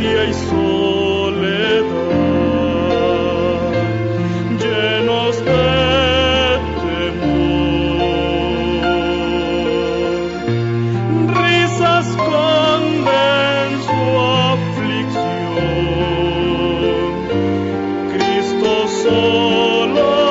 angustia y soledad, llenos de temor, risas esconden su aflicción, Cristo solo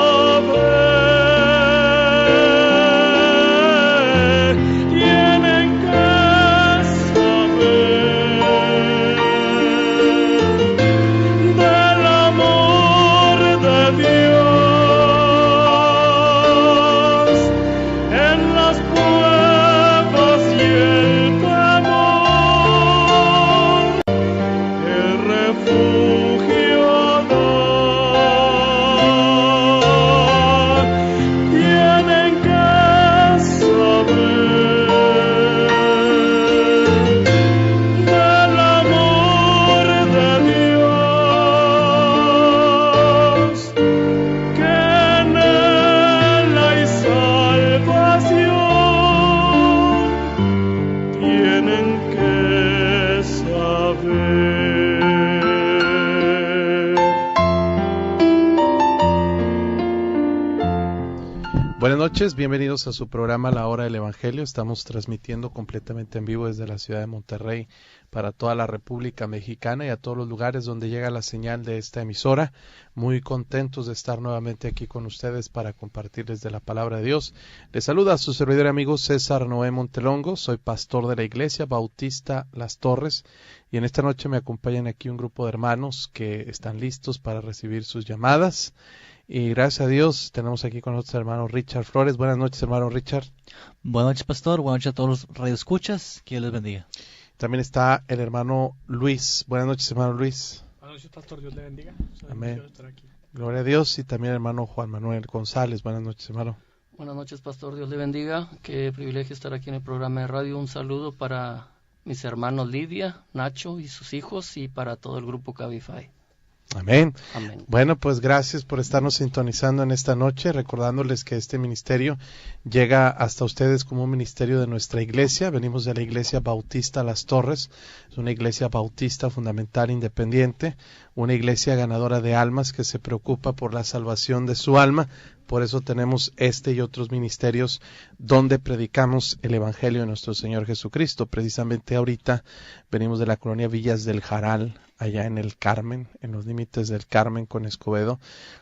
Buenas noches, bienvenidos a su programa La Hora del Evangelio. Estamos transmitiendo completamente en vivo desde la ciudad de Monterrey para toda la República Mexicana y a todos los lugares donde llega la señal de esta emisora. Muy contentos de estar nuevamente aquí con ustedes para compartirles de la palabra de Dios. Les saluda a su servidor y amigo César Noé Montelongo. Soy pastor de la Iglesia Bautista Las Torres y en esta noche me acompañan aquí un grupo de hermanos que están listos para recibir sus llamadas. Y gracias a Dios tenemos aquí con nosotros al hermano Richard Flores. Buenas noches, hermano Richard. Buenas noches, pastor. Buenas noches a todos los radioescuchas. Que Dios les bendiga. También está el hermano Luis. Buenas noches, hermano Luis. Buenas noches, pastor. Dios le bendiga. Amén. Gloria a Dios. Y también el hermano Juan Manuel González. Buenas noches, hermano. Buenas noches, pastor. Dios le bendiga. Qué privilegio estar aquí en el programa de radio. Un saludo para mis hermanos Lidia, Nacho y sus hijos y para todo el grupo Cabify. Amén. Amén. Bueno, pues gracias por estarnos sintonizando en esta noche, recordándoles que este ministerio llega hasta ustedes como un ministerio de nuestra iglesia. Venimos de la Iglesia Bautista Las Torres, es una iglesia bautista fundamental independiente, una iglesia ganadora de almas que se preocupa por la salvación de su alma. Por eso tenemos este y otros ministerios donde predicamos el Evangelio de nuestro Señor Jesucristo. Precisamente ahorita venimos de la colonia Villas del Jaral, allá en el Carmen, en los límites del Carmen con Escobedo,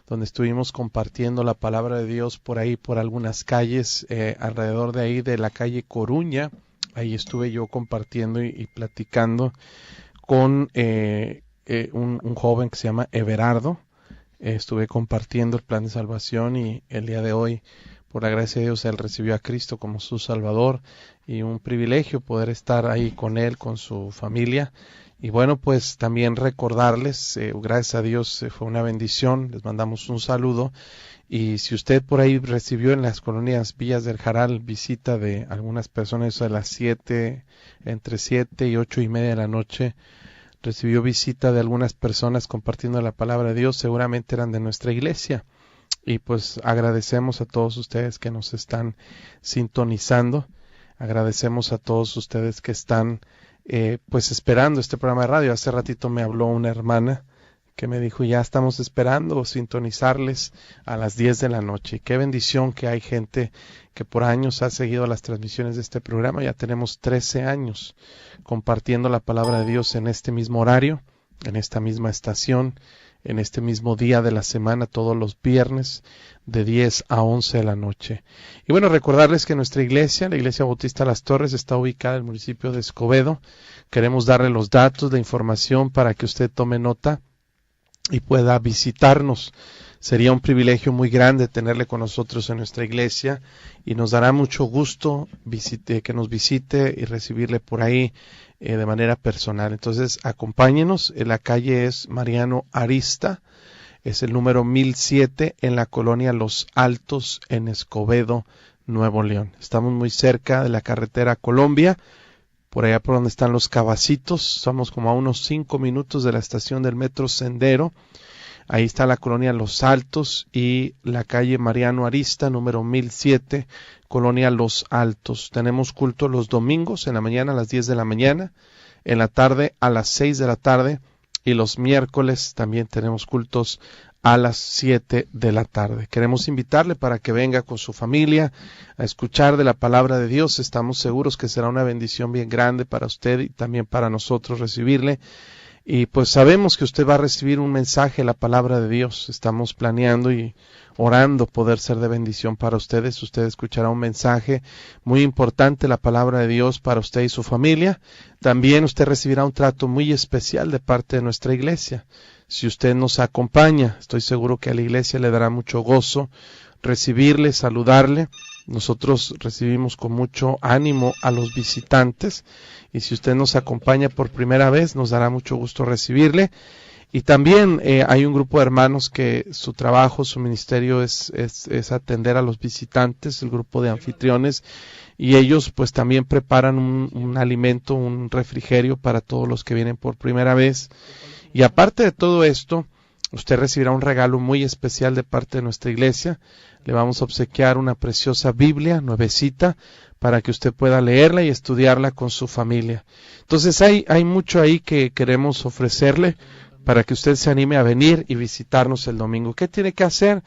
donde estuvimos compartiendo la palabra de Dios por ahí, por algunas calles, alrededor de ahí de la calle Coruña. Ahí estuve yo compartiendo y platicando con un joven que se llama Everardo. Estuve compartiendo el plan de salvación y el día de hoy, por la gracia de Dios, él recibió a Cristo como su Salvador y un privilegio poder estar ahí con él, con su familia. Y bueno, pues también recordarles, gracias a Dios fue una bendición, les mandamos un saludo. Y si usted por ahí recibió en las colonias Villas del Jaral visita de algunas personas a las 7, entre 7 y 8 y media de la noche, recibió visita de algunas personas compartiendo la palabra de Dios, seguramente eran de nuestra iglesia. Y pues agradecemos a todos ustedes que nos están sintonizando, agradecemos a todos ustedes que están pues esperando este programa de radio. Hace ratito me habló una hermana que me dijo, ya estamos esperando sintonizarles a las 10 de la noche. Qué bendición que hay gente que por años ha seguido las transmisiones de este programa. Ya tenemos 13 años compartiendo la palabra de Dios en este mismo horario, en esta misma estación, en este mismo día de la semana, todos los viernes de 10 a 11 de la noche. Y bueno, recordarles que nuestra iglesia, la Iglesia Bautista Las Torres, está ubicada en el municipio de Escobedo. Queremos darle los datos, la información para que usted tome nota y pueda visitarnos. Sería un privilegio muy grande tenerle con nosotros en nuestra iglesia y nos dará mucho gusto que nos visite y recibirle por ahí de manera personal. Entonces, acompáñenos. La calle es Mariano Arista, es el número 1007 en la colonia Los Altos en Escobedo, Nuevo León. Estamos muy cerca de la carretera Colombia, por allá por donde están los Cabacitos. Estamos como a unos 5 minutos de la estación del Metro Sendero. Ahí está la colonia Los Altos y la calle Mariano Arista, número 1007, colonia Los Altos. Tenemos culto los domingos en la mañana a las 10 de la mañana. en la tarde a las 6 de la tarde y los miércoles también tenemos cultos a las 7 de la tarde. Queremos invitarle para que venga con su familia a escuchar de la palabra de Dios. Estamos seguros que será una bendición bien grande para usted y también para nosotros recibirle. Y pues sabemos que usted va a recibir un mensaje, la palabra de Dios. Estamos planeando y orando poder ser de bendición para ustedes. Usted escuchará un mensaje muy importante, la palabra de Dios para usted y su familia. También usted recibirá un trato muy especial de parte de nuestra iglesia. Si usted nos acompaña, estoy seguro que a la iglesia le dará mucho gozo recibirle, saludarle. Nosotros recibimos con mucho ánimo a los visitantes y si usted nos acompaña por primera vez nos dará mucho gusto recibirle. Y también hay un grupo de hermanos que su trabajo, su ministerio es atender a los visitantes, el grupo de anfitriones, y ellos pues también preparan un alimento, un refrigerio para todos los que vienen por primera vez. Y aparte de todo esto, usted recibirá un regalo muy especial de parte de nuestra iglesia. Le vamos a obsequiar una preciosa Biblia nuevecita para que usted pueda leerla y estudiarla con su familia. Entonces hay mucho ahí que queremos ofrecerle para que usted se anime a venir y visitarnos el domingo. ¿Qué tiene que hacer?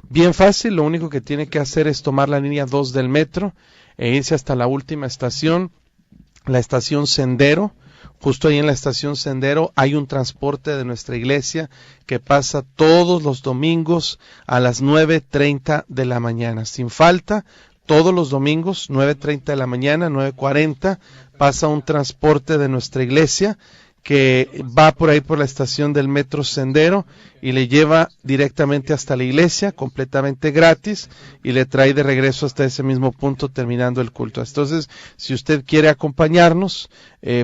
Bien fácil, lo único que tiene que hacer es tomar la línea 2 del metro e irse hasta la última estación, la estación Sendero. Justo ahí en la estación Sendero hay un transporte de nuestra iglesia que pasa todos los domingos a las 9:30 de la mañana. Sin falta, todos los domingos, 9:30 de la mañana, 9:40, pasa un transporte de nuestra iglesia que va por ahí por la estación del metro Sendero y le lleva directamente hasta la iglesia, completamente gratis, y le trae de regreso hasta ese mismo punto terminando el culto. Entonces, si usted quiere acompañarnos,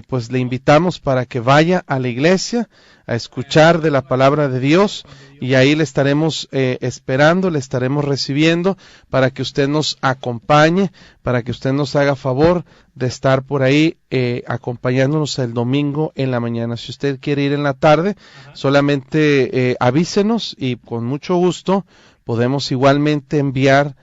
pues le invitamos para que vaya a la iglesia a escuchar de la palabra de Dios y ahí le estaremos esperando, le estaremos recibiendo para que usted nos acompañe, para que usted nos haga favor de estar por ahí acompañándonos el domingo en la mañana. Si usted quiere ir en la tarde, solamente avísenos y con mucho gusto podemos igualmente enviar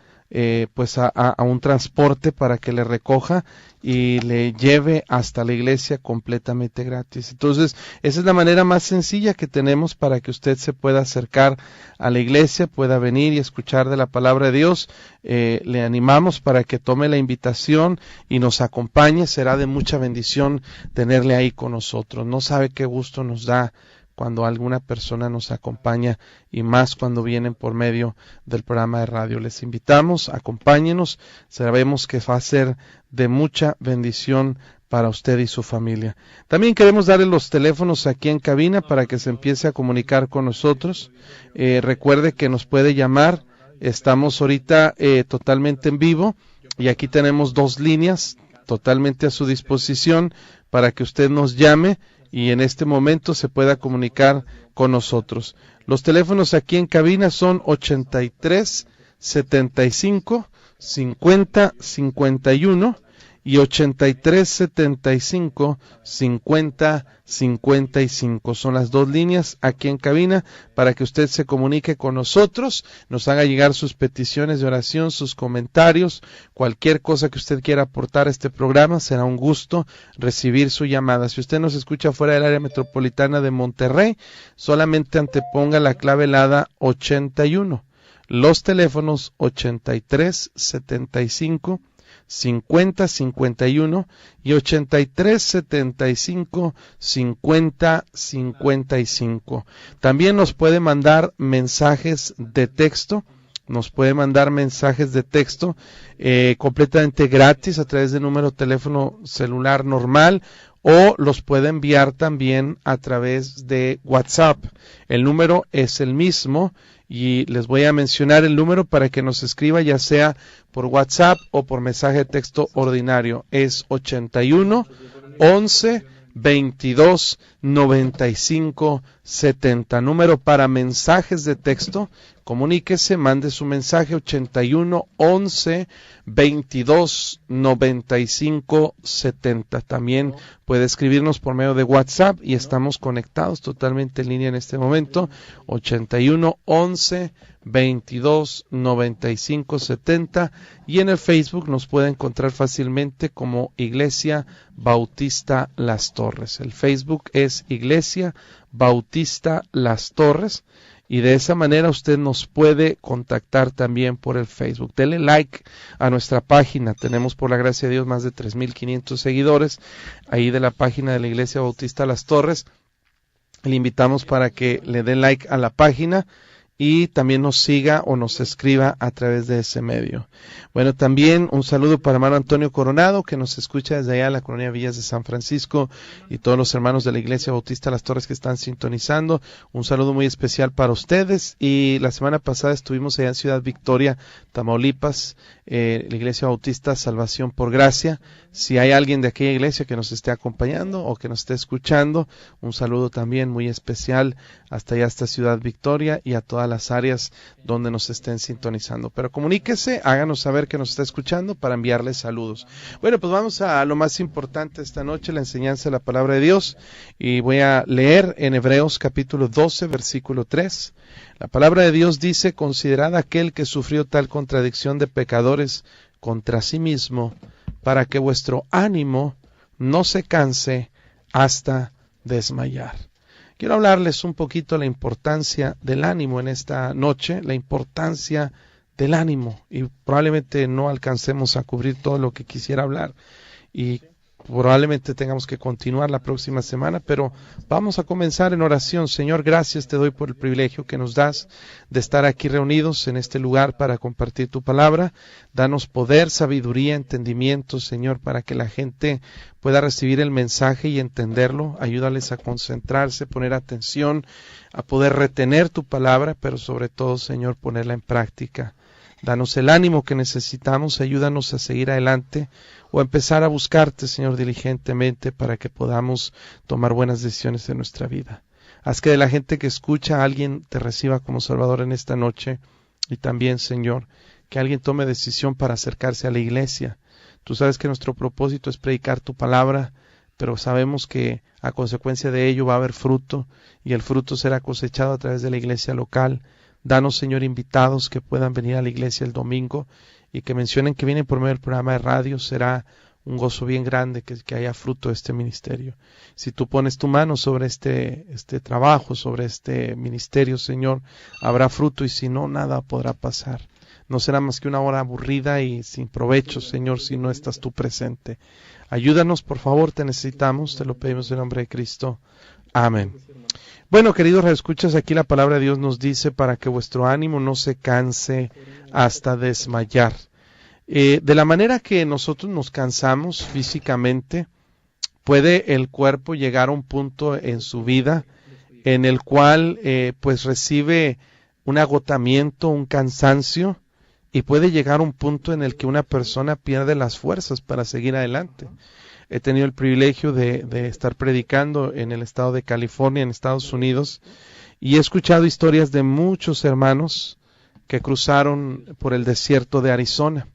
pues a un transporte para que le recoja y le lleve hasta la iglesia completamente gratis. Entonces, esa es la manera más sencilla que tenemos para que usted se pueda acercar a la iglesia, pueda venir y escuchar de la palabra de Dios. Le animamos para que tome la invitación y nos acompañe. Será de mucha bendición tenerle ahí con nosotros. No sabe qué gusto nos da cuando alguna persona nos acompaña y más cuando vienen por medio del programa de radio. Les invitamos, acompáñenos, sabemos que va a ser de mucha bendición para usted y su familia. También queremos darle los teléfonos aquí en cabina para que se empiece a comunicar con nosotros. Recuerde que nos puede llamar, estamos ahorita totalmente en vivo y aquí tenemos 2 líneas totalmente a su disposición para que usted nos llame y en este momento se pueda comunicar con nosotros. Los teléfonos aquí en cabina son 83 75 50 51 y 83 75 50 55. Son las 2 líneas aquí en cabina para que usted se comunique con nosotros, nos haga llegar sus peticiones de oración, sus comentarios, cualquier cosa que usted quiera aportar a este programa. Será un gusto recibir su llamada. Si usted nos escucha fuera del área metropolitana de Monterrey, solamente anteponga la clave helada 81. Los teléfonos 83 75 50 51 y 83 75 50 55. También nos puede mandar mensajes de texto. Completamente gratis a través de número de teléfono celular normal o los puede enviar también a través de WhatsApp. El número es el mismo y les voy a mencionar el número para que nos escriba ya sea por WhatsApp o por mensaje de texto ordinario. Es 81 11 22 9570. Número para mensajes de texto. Comuníquese, mande su mensaje 81 11 22 95 70. También puede escribirnos por medio de WhatsApp y estamos conectados totalmente en línea en este momento. 81 11 22 95 70, y en el Facebook nos puede encontrar fácilmente como Iglesia Bautista Las Torres. El Facebook es Iglesia Bautista Las Torres, y de esa manera usted nos puede contactar también por el Facebook. Dele like a nuestra página. Tenemos, por la gracia de Dios, más de 3,500 seguidores ahí de la página de la Iglesia Bautista Las Torres. Le invitamos para que le dé like a la página y también nos siga o nos escriba a través de ese medio. Bueno, también un saludo para hermano Antonio Coronado, que nos escucha desde allá, la colonia Villas de San Francisco, y todos los hermanos de la Iglesia Bautista Las Torres que están sintonizando. Un saludo muy especial para ustedes. Y la semana pasada estuvimos allá en Ciudad Victoria, Tamaulipas, la Iglesia Bautista Salvación por Gracia. Si hay alguien de aquella iglesia que nos esté acompañando o que nos esté escuchando, un saludo también muy especial hasta allá, hasta Ciudad Victoria, y a todas las áreas donde nos estén sintonizando. Pero comuníquese, háganos saber que nos está escuchando para enviarles saludos. Bueno, pues vamos a lo más importante esta noche, la enseñanza de la palabra de Dios, y voy a leer en Hebreos capítulo 12, versículo 3. La palabra de Dios dice: considerad aquel que sufrió tal contradicción de pecadores contra sí mismo, para que vuestro ánimo no se canse hasta desmayar. Quiero hablarles un poquito de la importancia del ánimo en esta noche, la importancia del ánimo, y probablemente no alcancemos a cubrir todo lo que quisiera hablar, y probablemente tengamos que continuar la próxima semana, pero vamos a comenzar en oración. Señor, gracias te doy por el privilegio que nos das de estar aquí reunidos en este lugar para compartir tu palabra. Danos poder, sabiduría, entendimiento, Señor, para que la gente pueda recibir el mensaje y entenderlo. Ayúdales a concentrarse, poner atención, a poder retener tu palabra, pero sobre todo, Señor, ponerla en práctica. Danos el ánimo que necesitamos, ayúdanos a seguir adelante o a empezar a buscarte, Señor, diligentemente, para que podamos tomar buenas decisiones en nuestra vida. Haz que de la gente que escucha a alguien te reciba como Salvador en esta noche, y también, Señor, que alguien tome decisión para acercarse a la iglesia. Tú sabes que nuestro propósito es predicar tu palabra, pero sabemos que a consecuencia de ello va a haber fruto, y el fruto será cosechado a través de la iglesia local. Danos, Señor, invitados que puedan venir a la iglesia el domingo y que mencionen que vienen por medio del programa de radio. Será un gozo bien grande que haya fruto de este ministerio. Si tú pones tu mano sobre este trabajo, sobre este ministerio, Señor, habrá fruto, y si no, nada podrá pasar. No será más que una hora aburrida y sin provecho, Señor, si no estás tú presente. Ayúdanos, por favor, te necesitamos, te lo pedimos en nombre de Cristo. Amén. Bueno, queridos radioescuchas, aquí la palabra de Dios nos dice: para que vuestro ánimo no se canse hasta desmayar. De la manera que nosotros nos cansamos físicamente, puede el cuerpo llegar a un punto en su vida en el cual pues recibe un agotamiento, un cansancio, y puede llegar a un punto en el que una persona pierde las fuerzas para seguir adelante. He tenido el privilegio de estar predicando en el estado de California, en Estados Unidos, y he escuchado historias de muchos hermanos que cruzaron por el desierto de Arizona.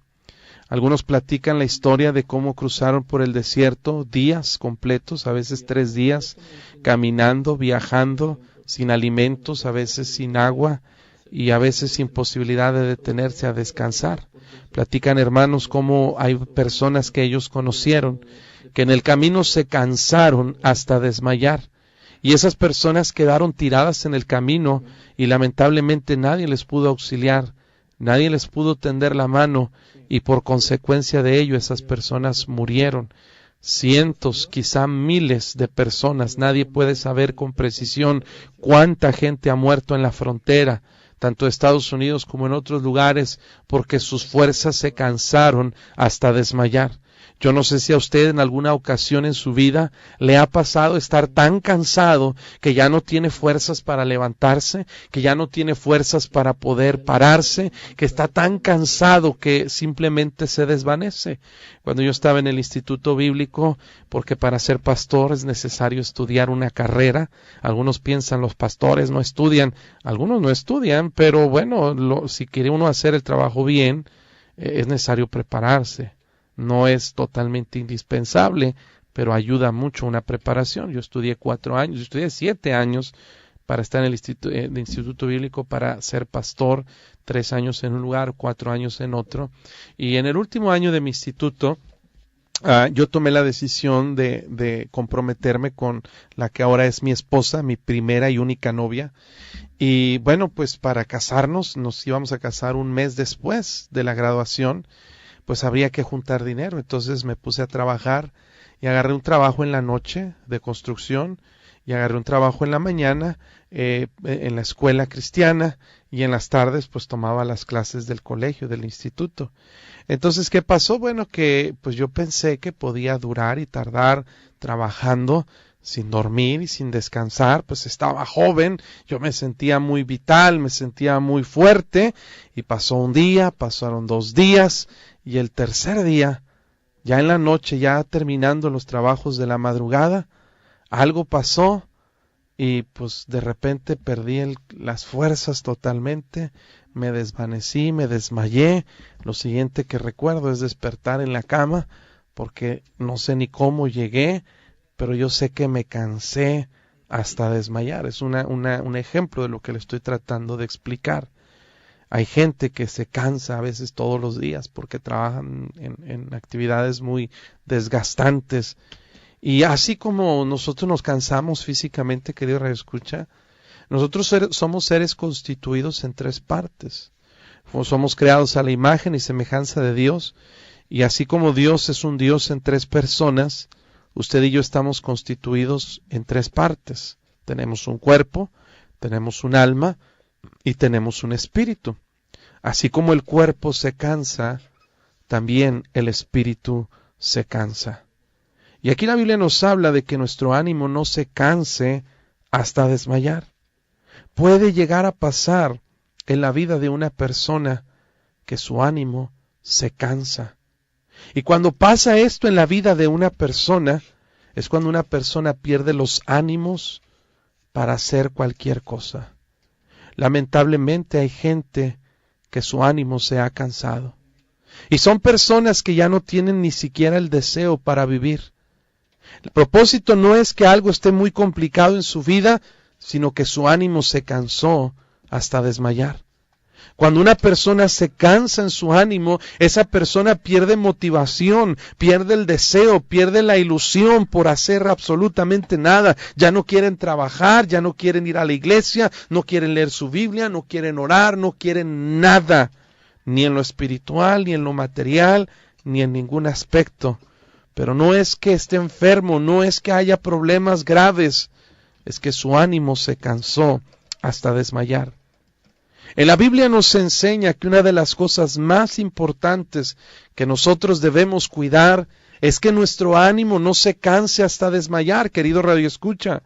Algunos platican la historia de cómo cruzaron por el desierto días completos, a veces 3 días, caminando, viajando, sin alimentos, a veces sin agua, y a veces sin posibilidad de detenerse a descansar. Platican hermanos cómo hay personas que ellos conocieron que en el camino se cansaron hasta desmayar, y esas personas quedaron tiradas en el camino y lamentablemente nadie les pudo auxiliar, nadie les pudo tender la mano, y por consecuencia de ello esas personas murieron. Cientos, quizá miles de personas, nadie puede saber con precisión cuánta gente ha muerto en la frontera, tanto de Estados Unidos como en otros lugares, porque sus fuerzas se cansaron hasta desmayar. Yo no sé si a usted en alguna ocasión en su vida le ha pasado estar tan cansado que ya no tiene fuerzas para levantarse, que ya no tiene fuerzas para poder pararse, que está tan cansado que simplemente se desvanece. Cuando yo estaba en el instituto bíblico, porque para ser pastor es necesario estudiar una carrera, algunos piensan los pastores no estudian, algunos no estudian, pero bueno, si quiere uno hacer el trabajo bien, es necesario prepararse. No es totalmente indispensable, pero ayuda mucho una preparación. Yo estudié 4 años, yo estudié 7 años para estar en el instituto bíblico, para ser pastor, 3 años en un lugar, 4 años en otro. Y en el último año de mi instituto, yo tomé la decisión de comprometerme con la que ahora es mi esposa, mi primera y única novia. Y bueno, pues para casarnos, nos íbamos a casar un mes después de la graduación, pues habría que juntar dinero. Entonces me puse a trabajar y agarré un trabajo en la noche de construcción y agarré un trabajo en la mañana en la escuela cristiana, y en las tardes pues tomaba las clases del colegio, del instituto. Entonces, ¿qué pasó? Bueno, que pues yo pensé que podía durar y tardar trabajando sin dormir y sin descansar, pues estaba joven, yo me sentía muy vital, me sentía muy fuerte, y pasó un día, pasaron 2 días, y el tercer día, ya en la noche, ya terminando los trabajos de la madrugada, algo pasó, y pues de repente perdí las fuerzas totalmente, me desvanecí, me desmayé. Lo siguiente que recuerdo es despertar en la cama, porque no sé ni cómo llegué, pero yo sé que me cansé hasta desmayar. Es un ejemplo de lo que le estoy tratando de explicar. Hay gente que se cansa a veces todos los días porque trabajan en actividades muy desgastantes. Y así como nosotros nos cansamos físicamente, querido radioescucha, nosotros somos seres constituidos en 3 partes. Somos creados a la imagen y semejanza de Dios, y así como Dios es un Dios en 3 personas, usted y yo estamos constituidos en 3 partes. Tenemos un cuerpo, tenemos un alma y tenemos un espíritu. Así como el cuerpo se cansa, también el espíritu se cansa. Y aquí la Biblia nos habla de que nuestro ánimo no se canse hasta desmayar. Puede llegar a pasar en la vida de una persona que su ánimo se cansa. Y cuando pasa esto en la vida de una persona, es cuando una persona pierde los ánimos para hacer cualquier cosa. Lamentablemente hay gente que su ánimo se ha cansado. Y son personas que ya no tienen ni siquiera el deseo para vivir. El propósito no es que algo esté muy complicado en su vida, sino que su ánimo se cansó hasta desmayar. Cuando una persona se cansa en su ánimo, esa persona pierde motivación, pierde el deseo, pierde la ilusión por hacer absolutamente nada. Ya no quieren trabajar, ya no quieren ir a la iglesia, no quieren leer su Biblia, no quieren orar, no quieren nada, ni en lo espiritual, ni en lo material, ni en ningún aspecto. Pero no es que esté enfermo, no es que haya problemas graves, es que su ánimo se cansó hasta desmayar. En la Biblia nos enseña que una de las cosas más importantes que nosotros debemos cuidar es que nuestro ánimo no se canse hasta desmayar, querido radioescucha.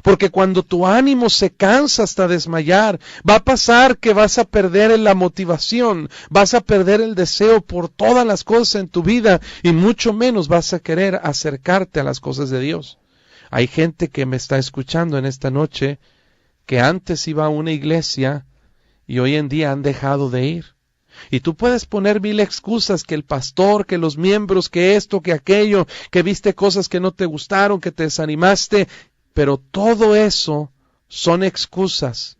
Porque cuando tu ánimo se cansa hasta desmayar, va a pasar que vas a perder la motivación, vas a perder el deseo por todas las cosas en tu vida, y mucho menos vas a querer acercarte a las cosas de Dios. Hay gente que me está escuchando en esta noche que antes iba a una iglesia y hoy en día han dejado de ir. Y tú puedes poner 1000 excusas, que el pastor, que los miembros, que esto, que aquello, que viste cosas que no te gustaron, que te desanimaste, pero todo eso son excusas.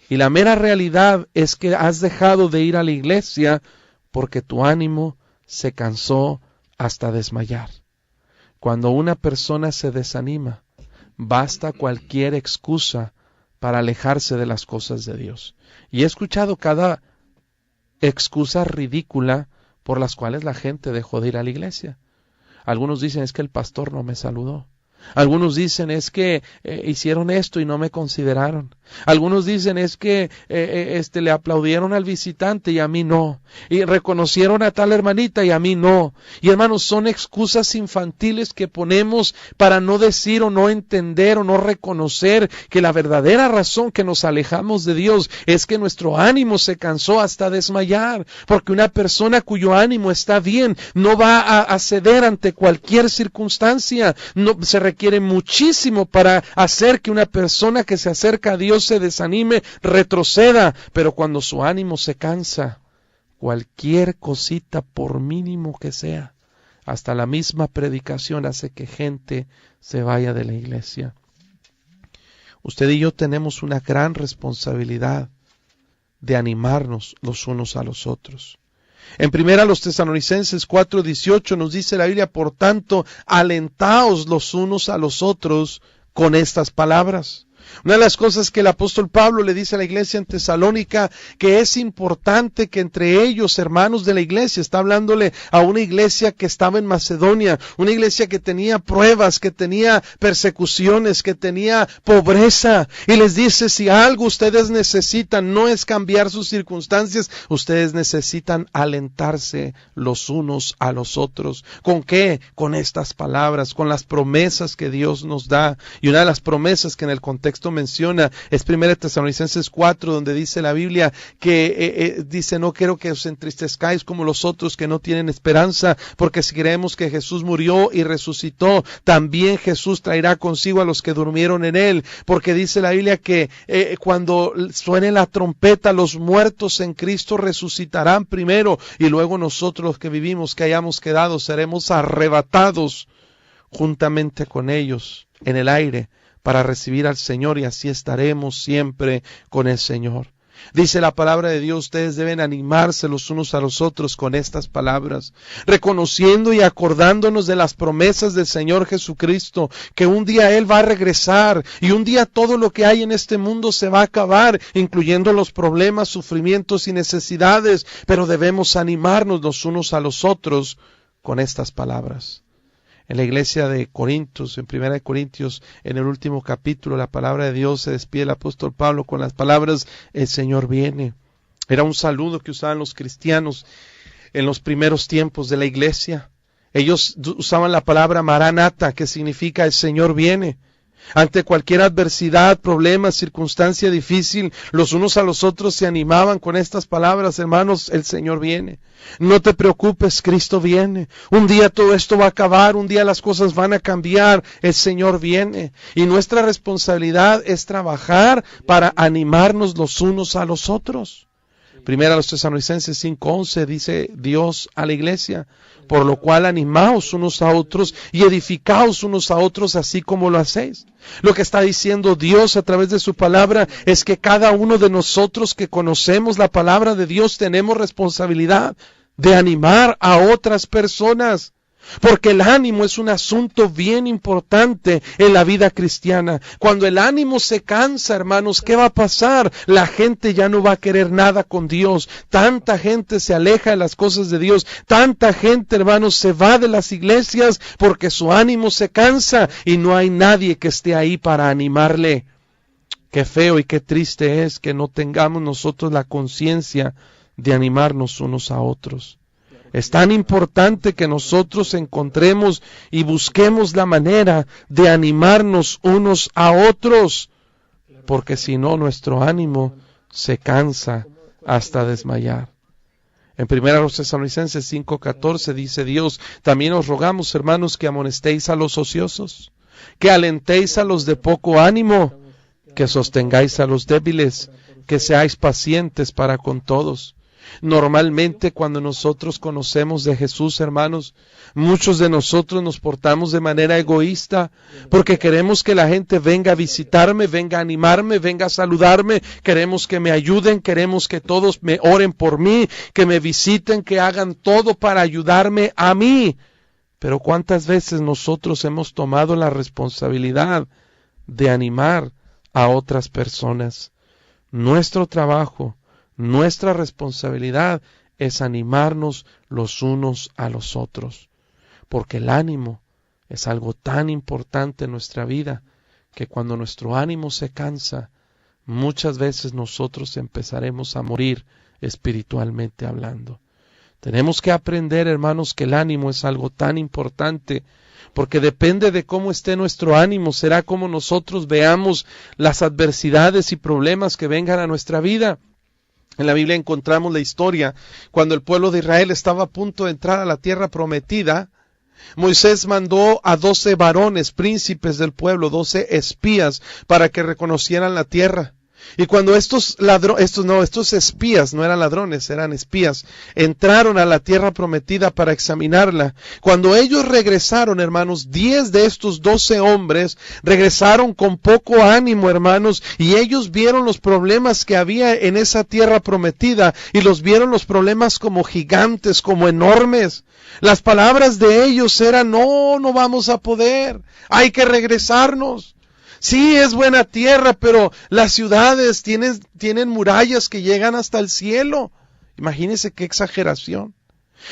Y la mera realidad es que has dejado de ir a la iglesia porque tu ánimo se cansó hasta desmayar. Cuando una persona se desanima, basta cualquier excusa para alejarse de las cosas de Dios. Y he escuchado cada excusa ridícula por las cuales la gente dejó de ir a la iglesia. Algunos dicen, es que el pastor no me saludó. Algunos dicen es que hicieron esto y no me consideraron. Algunos dicen es que le aplaudieron al visitante y a mí no. Y reconocieron a tal hermanita y a mí no. Y hermanos, son excusas infantiles que ponemos para no decir o no entender o no reconocer que la verdadera razón que nos alejamos de Dios es que nuestro ánimo se cansó hasta desmayar. Porque una persona cuyo ánimo está bien no va a ceder ante cualquier circunstancia. No, se requiere muchísimo para hacer que una persona que se acerca a Dios se desanime, retroceda, pero cuando su ánimo se cansa, cualquier cosita, por mínimo que sea, hasta la misma predicación hace que gente se vaya de la iglesia. Usted y yo tenemos una gran responsabilidad de animarnos los unos a los otros. En 1 Tesalonicenses 4:18 nos dice la Biblia, por tanto, alentaos los unos a los otros con estas palabras. Una de las cosas que el apóstol Pablo le dice a la iglesia en Tesalónica, que es importante que entre ellos, hermanos de la iglesia, está hablándole a una iglesia que estaba en Macedonia, una iglesia que tenía pruebas, que tenía persecuciones, que tenía pobreza, y les dice, si algo ustedes necesitan, no es cambiar sus circunstancias, ustedes necesitan alentarse los unos a los otros. ¿Con qué? Con estas palabras, con las promesas que Dios nos da. Y una de las promesas que en el contexto menciona es 1 Tesalonicenses 4, donde dice la Biblia que dice, no quiero que os entristezcáis como los otros que no tienen esperanza, porque si creemos que Jesús murió y resucitó, también Jesús traerá consigo a los que durmieron en él, porque dice la Biblia que cuando suene la trompeta, los muertos en Cristo resucitarán primero, y luego nosotros los que vivimos, que hayamos quedado, seremos arrebatados juntamente con ellos en el aire, para recibir al Señor, y así estaremos siempre con el Señor. Dice la palabra de Dios, ustedes deben animarse los unos a los otros con estas palabras, reconociendo y acordándonos de las promesas del Señor Jesucristo, que un día Él va a regresar, y un día todo lo que hay en este mundo se va a acabar, incluyendo los problemas, sufrimientos y necesidades, pero debemos animarnos los unos a los otros con estas palabras. En la iglesia de Corintios, en 1 Corintios, en el último capítulo, la palabra de Dios se despide el apóstol Pablo con las palabras, el Señor viene. Era un saludo que usaban los cristianos en los primeros tiempos de la iglesia. Ellos usaban la palabra Maranata, que significa el Señor viene. Ante cualquier adversidad, problema, circunstancia difícil, los unos a los otros se animaban con estas palabras, hermanos, el Señor viene. No te preocupes, Cristo viene. Un día todo esto va a acabar, un día las cosas van a cambiar, el Señor viene. Y nuestra responsabilidad es trabajar para animarnos los unos a los otros. Primera los Tesalonicenses 5:11 dice Dios a la iglesia, por lo cual animaos unos a otros y edificaos unos a otros así como lo hacéis. Lo que está diciendo Dios a través de su palabra es que cada uno de nosotros que conocemos la palabra de Dios tenemos responsabilidad de animar a otras personas. Porque el ánimo es un asunto bien importante en la vida cristiana. Cuando el ánimo se cansa, hermanos, ¿qué va a pasar? La gente ya no va a querer nada con Dios. Tanta gente se aleja de las cosas de Dios. Tanta gente, hermanos, se va de las iglesias porque su ánimo se cansa y no hay nadie que esté ahí para animarle. Qué feo y qué triste es que no tengamos nosotros la conciencia de animarnos unos a otros. Es tan importante que nosotros encontremos y busquemos la manera de animarnos unos a otros, porque si no nuestro ánimo se cansa hasta desmayar. En 1 Tesalonicenses 5:14 dice Dios, también os rogamos, hermanos, que amonestéis a los ociosos, que alentéis a los de poco ánimo, que sostengáis a los débiles, que seáis pacientes para con todos. Normalmente cuando nosotros conocemos de Jesús, hermanos, muchos de nosotros nos portamos de manera egoísta porque queremos que la gente venga a visitarme, venga a animarme, venga a saludarme, queremos que me ayuden, queremos que todos me oren por mí, que me visiten, que hagan todo para ayudarme a mí. Pero ¿cuántas veces nosotros hemos tomado la responsabilidad de animar a otras personas? Nuestro trabajo, nuestra responsabilidad es animarnos los unos a los otros, porque el ánimo Es algo tan importante en nuestra vida que cuando nuestro ánimo se cansa, muchas veces nosotros empezaremos a morir espiritualmente hablando. Tenemos que aprender, hermanos, que el ánimo es algo tan importante, porque depende de cómo esté nuestro ánimo, será como nosotros veamos las adversidades y problemas que vengan a nuestra vida. En la Biblia encontramos la historia cuando el pueblo de Israel estaba a punto de entrar a la tierra prometida. Moisés mandó a 12 varones, príncipes del pueblo, 12 espías, para que reconocieran la tierra. Y cuando estos espías, no eran ladrones, eran espías, entraron a la tierra prometida para examinarla. Cuando ellos regresaron, hermanos, 10 de estos 12 hombres regresaron con poco ánimo, hermanos, y ellos vieron los problemas que había en esa tierra prometida, y los vieron los problemas como gigantes, como enormes. Las palabras de ellos eran: no vamos a poder, hay que regresarnos. Sí, es buena tierra, pero las ciudades tienen murallas que llegan hasta el cielo. Imagínense qué exageración.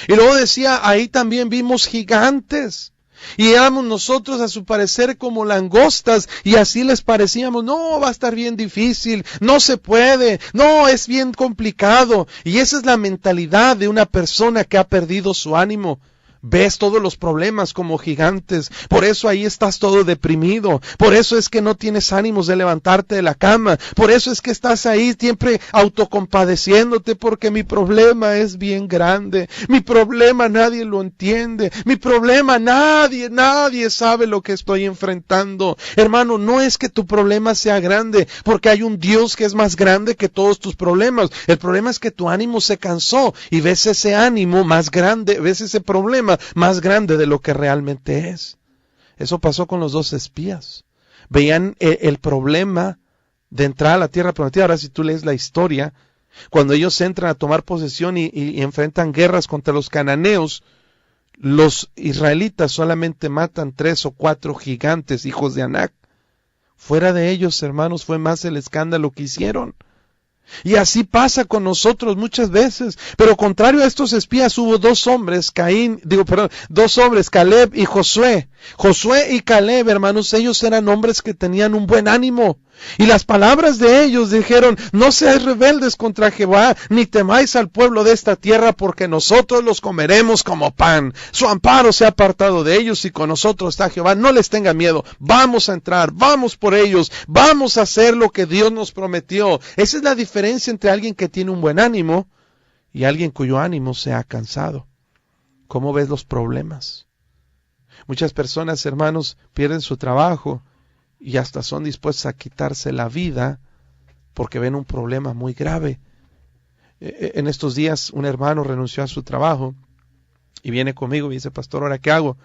Y luego decía, ahí también vimos gigantes. Y éramos nosotros a su parecer como langostas, y así les parecíamos: no, va a estar bien difícil, no se puede, no, es bien complicado. Y esa es la mentalidad de una persona que ha perdido su ánimo. Ves todos los problemas como gigantes, por eso ahí estás todo deprimido, por eso es que no tienes ánimos de levantarte de la cama, por eso es que estás ahí siempre autocompadeciéndote, porque mi problema es bien grande, mi problema nadie lo entiende, mi problema nadie sabe lo que estoy enfrentando. Hermano, no es que tu problema sea grande, porque hay un Dios que es más grande que todos tus problemas. El problema es que tu ánimo se cansó y ves ese ánimo más grande, ves ese problema más grande de lo que realmente es. Eso pasó con los 2 espías. Veían el problema de entrar a la tierra prometida. Ahora, si tú lees la historia, cuando ellos entran a tomar posesión y enfrentan guerras contra los cananeos, los israelitas solamente matan 3 o 4 gigantes, hijos de Anac. Fuera de ellos, hermanos, fue más el escándalo que hicieron. Y así pasa con nosotros muchas veces. Pero contrario a estos espías, hubo 2 hombres, Caleb y Josué. Josué y Caleb, hermanos, ellos eran hombres que tenían un buen ánimo. Y las palabras de ellos dijeron: no seáis rebeldes contra Jehová, ni temáis al pueblo de esta tierra, porque nosotros los comeremos como pan. Su amparo se ha apartado de ellos, y con nosotros está Jehová. No les tengan miedo, vamos a entrar, vamos por ellos, vamos a hacer lo que Dios nos prometió. Esa es la diferencia entre alguien que tiene un buen ánimo y alguien cuyo ánimo se ha cansado. ¿Cómo ves los problemas? Muchas personas, hermanos, pierden su trabajo y hasta son dispuestos a quitarse la vida porque ven un problema muy grave. En estos días un hermano renunció a su trabajo y viene conmigo y dice: pastor, ¿ahora qué hago?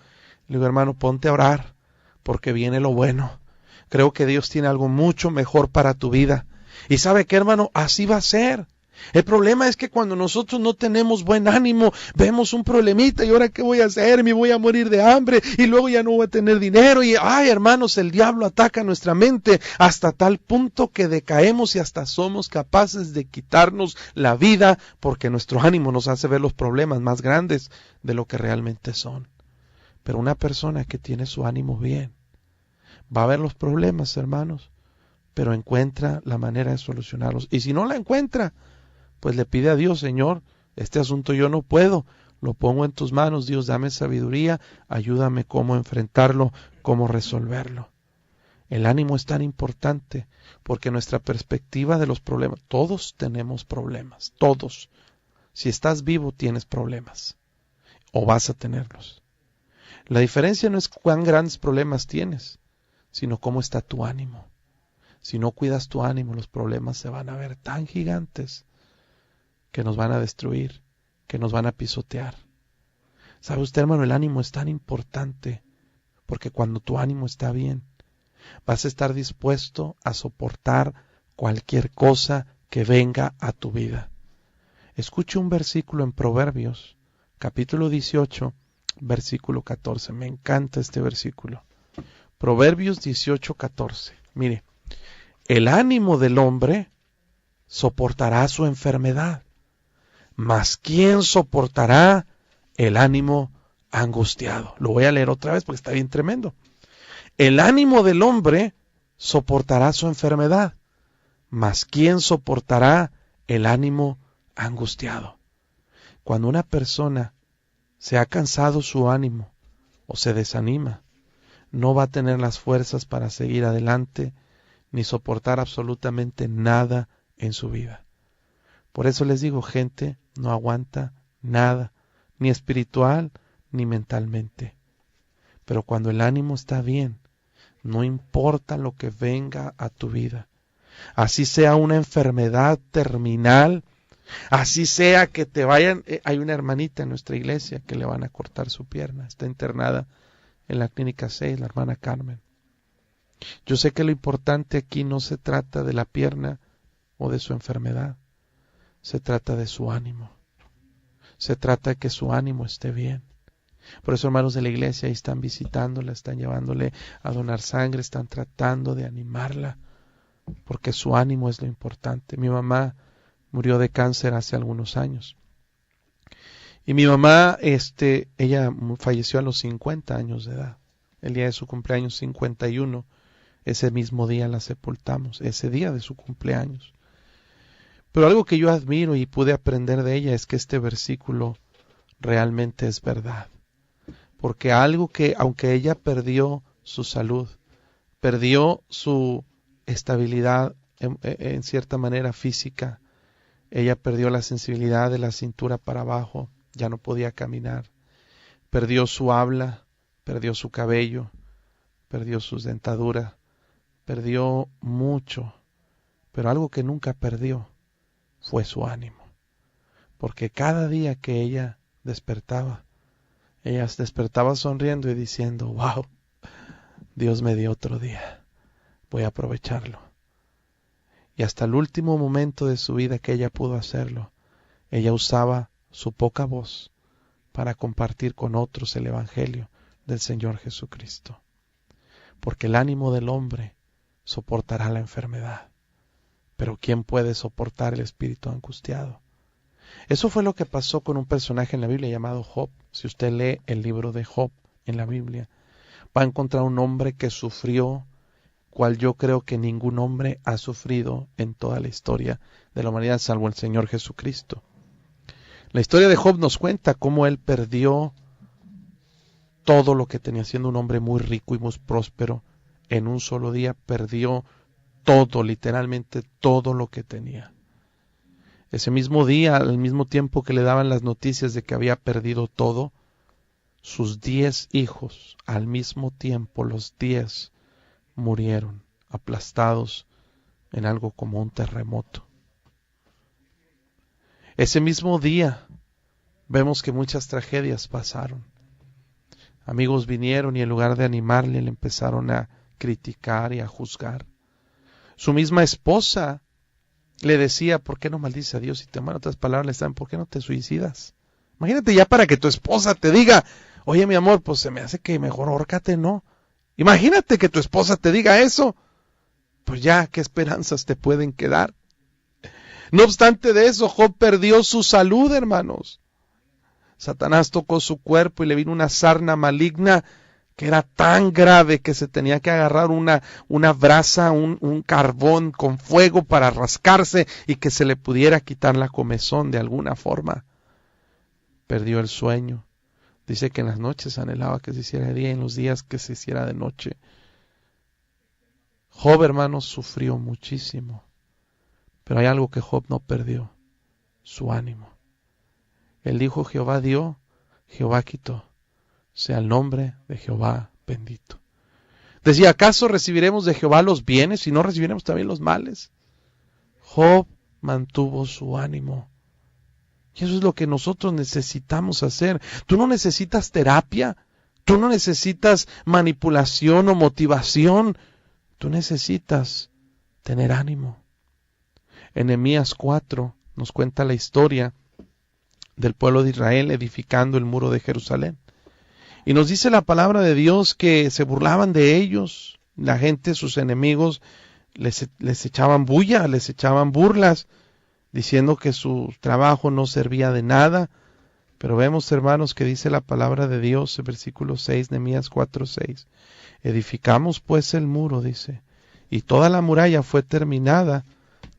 Le digo: hermano, ponte a orar porque viene lo bueno. Creo que Dios tiene algo mucho mejor para tu vida. Y ¿sabe qué, hermano? Así va a ser. El problema es que cuando nosotros no tenemos buen ánimo, vemos un problemita: ¿y ahora qué voy a hacer? Me voy a morir de hambre y luego ya no voy a tener dinero. Y hermanos, el diablo ataca nuestra mente hasta tal punto que decaemos y hasta somos capaces de quitarnos la vida, porque nuestro ánimo nos hace ver los problemas más grandes de lo que realmente son. Pero una persona que tiene su ánimo bien va a ver los problemas, hermanos, pero encuentra la manera de solucionarlos. Y si no la encuentra, pues le pide a Dios: Señor, este asunto yo no puedo, lo pongo en tus manos, Dios, dame sabiduría, ayúdame cómo enfrentarlo, cómo resolverlo. El ánimo es tan importante porque nuestra perspectiva de los problemas, todos tenemos problemas, todos. Si estás vivo tienes problemas, o vas a tenerlos. La diferencia no es cuán grandes problemas tienes, sino cómo está tu ánimo. Si no cuidas tu ánimo, los problemas se van a ver tan gigantes que nos van a destruir, que nos van a pisotear. ¿Sabe usted, hermano? El ánimo es tan importante porque cuando tu ánimo está bien, vas a estar dispuesto a soportar cualquier cosa que venga a tu vida. Escuche un versículo en Proverbios, capítulo 18, versículo 14. Me encanta este versículo. Proverbios 18, 14. Mire: el ánimo del hombre soportará su enfermedad, mas ¿quién soportará el ánimo angustiado. Lo voy a leer otra vez porque está bien tremendo. El ánimo del hombre soportará su enfermedad, mas ¿quién soportará el ánimo angustiado? Cuando una persona se ha cansado su ánimo o se desanima, no va a tener las fuerzas para seguir adelante ni soportar absolutamente nada en su vida. Por eso les digo, gente no aguanta nada, ni espiritual ni mentalmente. Pero cuando el ánimo está bien, no importa lo que venga a tu vida, así sea una enfermedad terminal, así sea que te vayan, hay una hermanita en nuestra iglesia que le van a cortar su pierna, está internada en la clínica 6, la hermana Carmen. Yo sé que lo importante aquí no se trata de la pierna o de su enfermedad, se trata de su ánimo, se trata de que su ánimo esté bien. Por eso, hermanos de la iglesia, ahí están visitándola, están llevándole a donar sangre, están tratando de animarla, porque su ánimo es lo importante. Mi mamá murió de cáncer hace algunos años. Y mi mamá, ella falleció a los 50 años de edad. El día de su cumpleaños 51, ese mismo día la sepultamos, ese día de su cumpleaños. Pero algo que yo admiro y pude aprender de ella es que este versículo realmente es verdad. Porque algo que, aunque ella perdió su salud, perdió su estabilidad en cierta manera física, ella perdió la sensibilidad de la cintura para abajo, ya no podía caminar, perdió su habla, perdió su cabello, perdió sus dentaduras, perdió mucho, pero algo que nunca perdió fue su ánimo, porque cada día que ella despertaba sonriendo y diciendo, wow, Dios me dio otro día, voy a aprovecharlo. Y hasta el último momento de su vida que ella pudo hacerlo, ella usaba su poca voz para compartir con otros el Evangelio del Señor Jesucristo. Porque el ánimo del hombre soportará la enfermedad, pero ¿quién puede soportar el espíritu angustiado? Eso fue lo que pasó con un personaje en la Biblia llamado Job. Si usted lee el libro de Job en la Biblia, va a encontrar un hombre que sufrió, cual yo creo que ningún hombre ha sufrido en toda la historia de la humanidad, salvo el Señor Jesucristo. La historia de Job nos cuenta cómo él perdió todo lo que tenía, siendo un hombre muy rico y muy próspero. En un solo día perdió todo, literalmente todo lo que tenía. Ese mismo día, al mismo tiempo que le daban las noticias de que había perdido todo, sus 10 hijos, al mismo tiempo los 10 murieron, aplastados en algo como un terremoto. Ese mismo día vemos que muchas tragedias pasaron. Amigos vinieron y en lugar de animarle, le empezaron a criticar y a juzgar. Su misma esposa le decía, ¿por qué no maldices a Dios? Y en otras palabras le estaban, ¿por qué no te suicidas? Imagínate ya para que tu esposa te diga, oye mi amor, pues se me hace que mejor ahórcate, ¿no? Imagínate que tu esposa te diga eso. Pues ya, ¿qué esperanzas te pueden quedar? No obstante de eso, Job perdió su salud, hermanos. Satanás tocó su cuerpo y le vino una sarna maligna que era tan grave que se tenía que agarrar una brasa, un carbón con fuego para rascarse y que se le pudiera quitar la comezón de alguna forma. Perdió el sueño. Dice que en las noches anhelaba que se hiciera de día y en los días que se hiciera de noche. Job, hermanos, sufrió muchísimo. Pero hay algo que Job no perdió, su ánimo. Él dijo, Jehová dio, Jehová quitó. Sea el nombre de Jehová bendito. Decía, ¿acaso recibiremos de Jehová los bienes y no recibiremos también los males? Job mantuvo su ánimo. Y eso es lo que nosotros necesitamos hacer. Tú no necesitas terapia, tú no necesitas manipulación o motivación, tú necesitas tener ánimo. En Nehemías 4 nos cuenta la historia del pueblo de Israel edificando el muro de Jerusalén. Y nos dice la palabra de Dios que se burlaban de ellos, la gente, sus enemigos, les echaban bulla, les echaban burlas, diciendo que su trabajo no servía de nada, Pero vemos, hermanos, que dice la palabra de Dios en versículo 6, Nehemías 4:6. Edificamos pues el muro, dice, y toda la muralla fue terminada,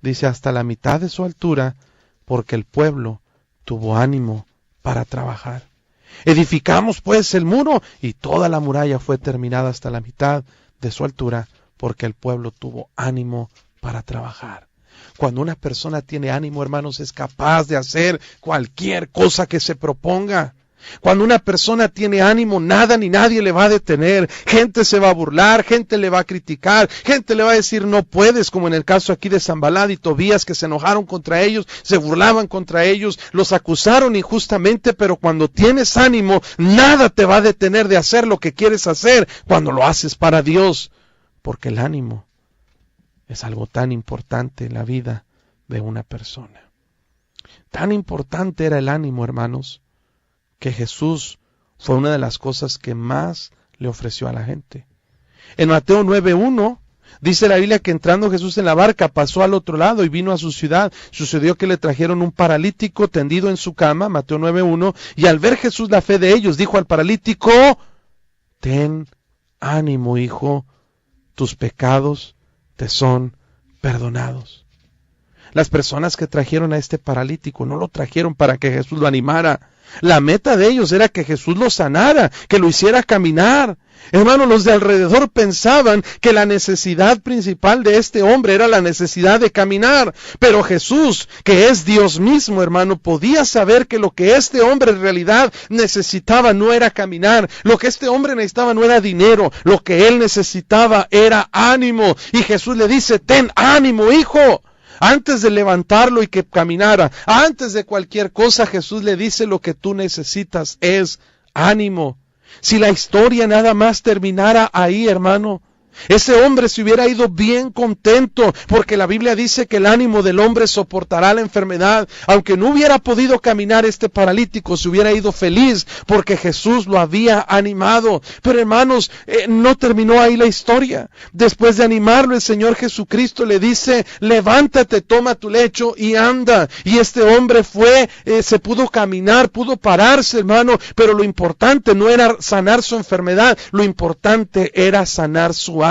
dice, hasta la mitad de su altura, porque el pueblo tuvo ánimo para trabajar. Edificamos pues el muro, y toda la muralla fue terminada hasta la mitad de su altura, porque el pueblo tuvo ánimo para trabajar. Cuando una persona tiene ánimo, hermanos, es capaz de hacer cualquier cosa que se proponga. Cuando una persona tiene ánimo, nada ni nadie le va a detener. Gente se va a burlar, gente le va a criticar, gente le va a decir no puedes, como en el caso aquí de Sanballat y Tobías, que se enojaron contra ellos, se burlaban contra ellos, los acusaron injustamente, pero cuando tienes ánimo, nada te va a detener de hacer lo que quieres hacer cuando lo haces para Dios, porque el ánimo es algo tan importante en la vida de una persona. Tan importante era el ánimo, hermanos, que Jesús fue una de las cosas que más le ofreció a la gente. En Mateo 9:1 dice la Biblia que entrando Jesús en la barca pasó al otro lado y vino a su ciudad. Sucedió que le trajeron un paralítico tendido en su cama, Mateo 9:1, y al ver Jesús la fe de ellos, dijo al paralítico: ten ánimo, hijo, tus pecados te son perdonados. Las personas que trajeron a este paralítico no lo trajeron para que Jesús lo animara. La meta de ellos era que Jesús lo sanara, que lo hiciera caminar. Hermanos, los de alrededor pensaban que la necesidad principal de este hombre era la necesidad de caminar. Pero Jesús, que es Dios mismo, hermano, podía saber que lo que este hombre en realidad necesitaba no era caminar. Lo que este hombre necesitaba no era dinero. Lo que él necesitaba era ánimo. Y Jesús le dice: ten ánimo, hijo. Antes de levantarlo y que caminara, antes de cualquier cosa, Jesús le dice: lo que tú necesitas es ánimo. Si la historia nada más terminara ahí, hermano, ese hombre se hubiera ido bien contento, porque la Biblia dice que el ánimo del hombre soportará la enfermedad. Aunque no hubiera podido caminar este paralítico, se hubiera ido feliz, porque Jesús lo había animado. Pero hermanos, no terminó ahí la historia. Después de animarlo, el Señor Jesucristo le dice: levántate, toma tu lecho y anda. Y este hombre se pudo caminar, pudo pararse, hermano, pero lo importante no era sanar su enfermedad, lo importante era sanar su ánimo.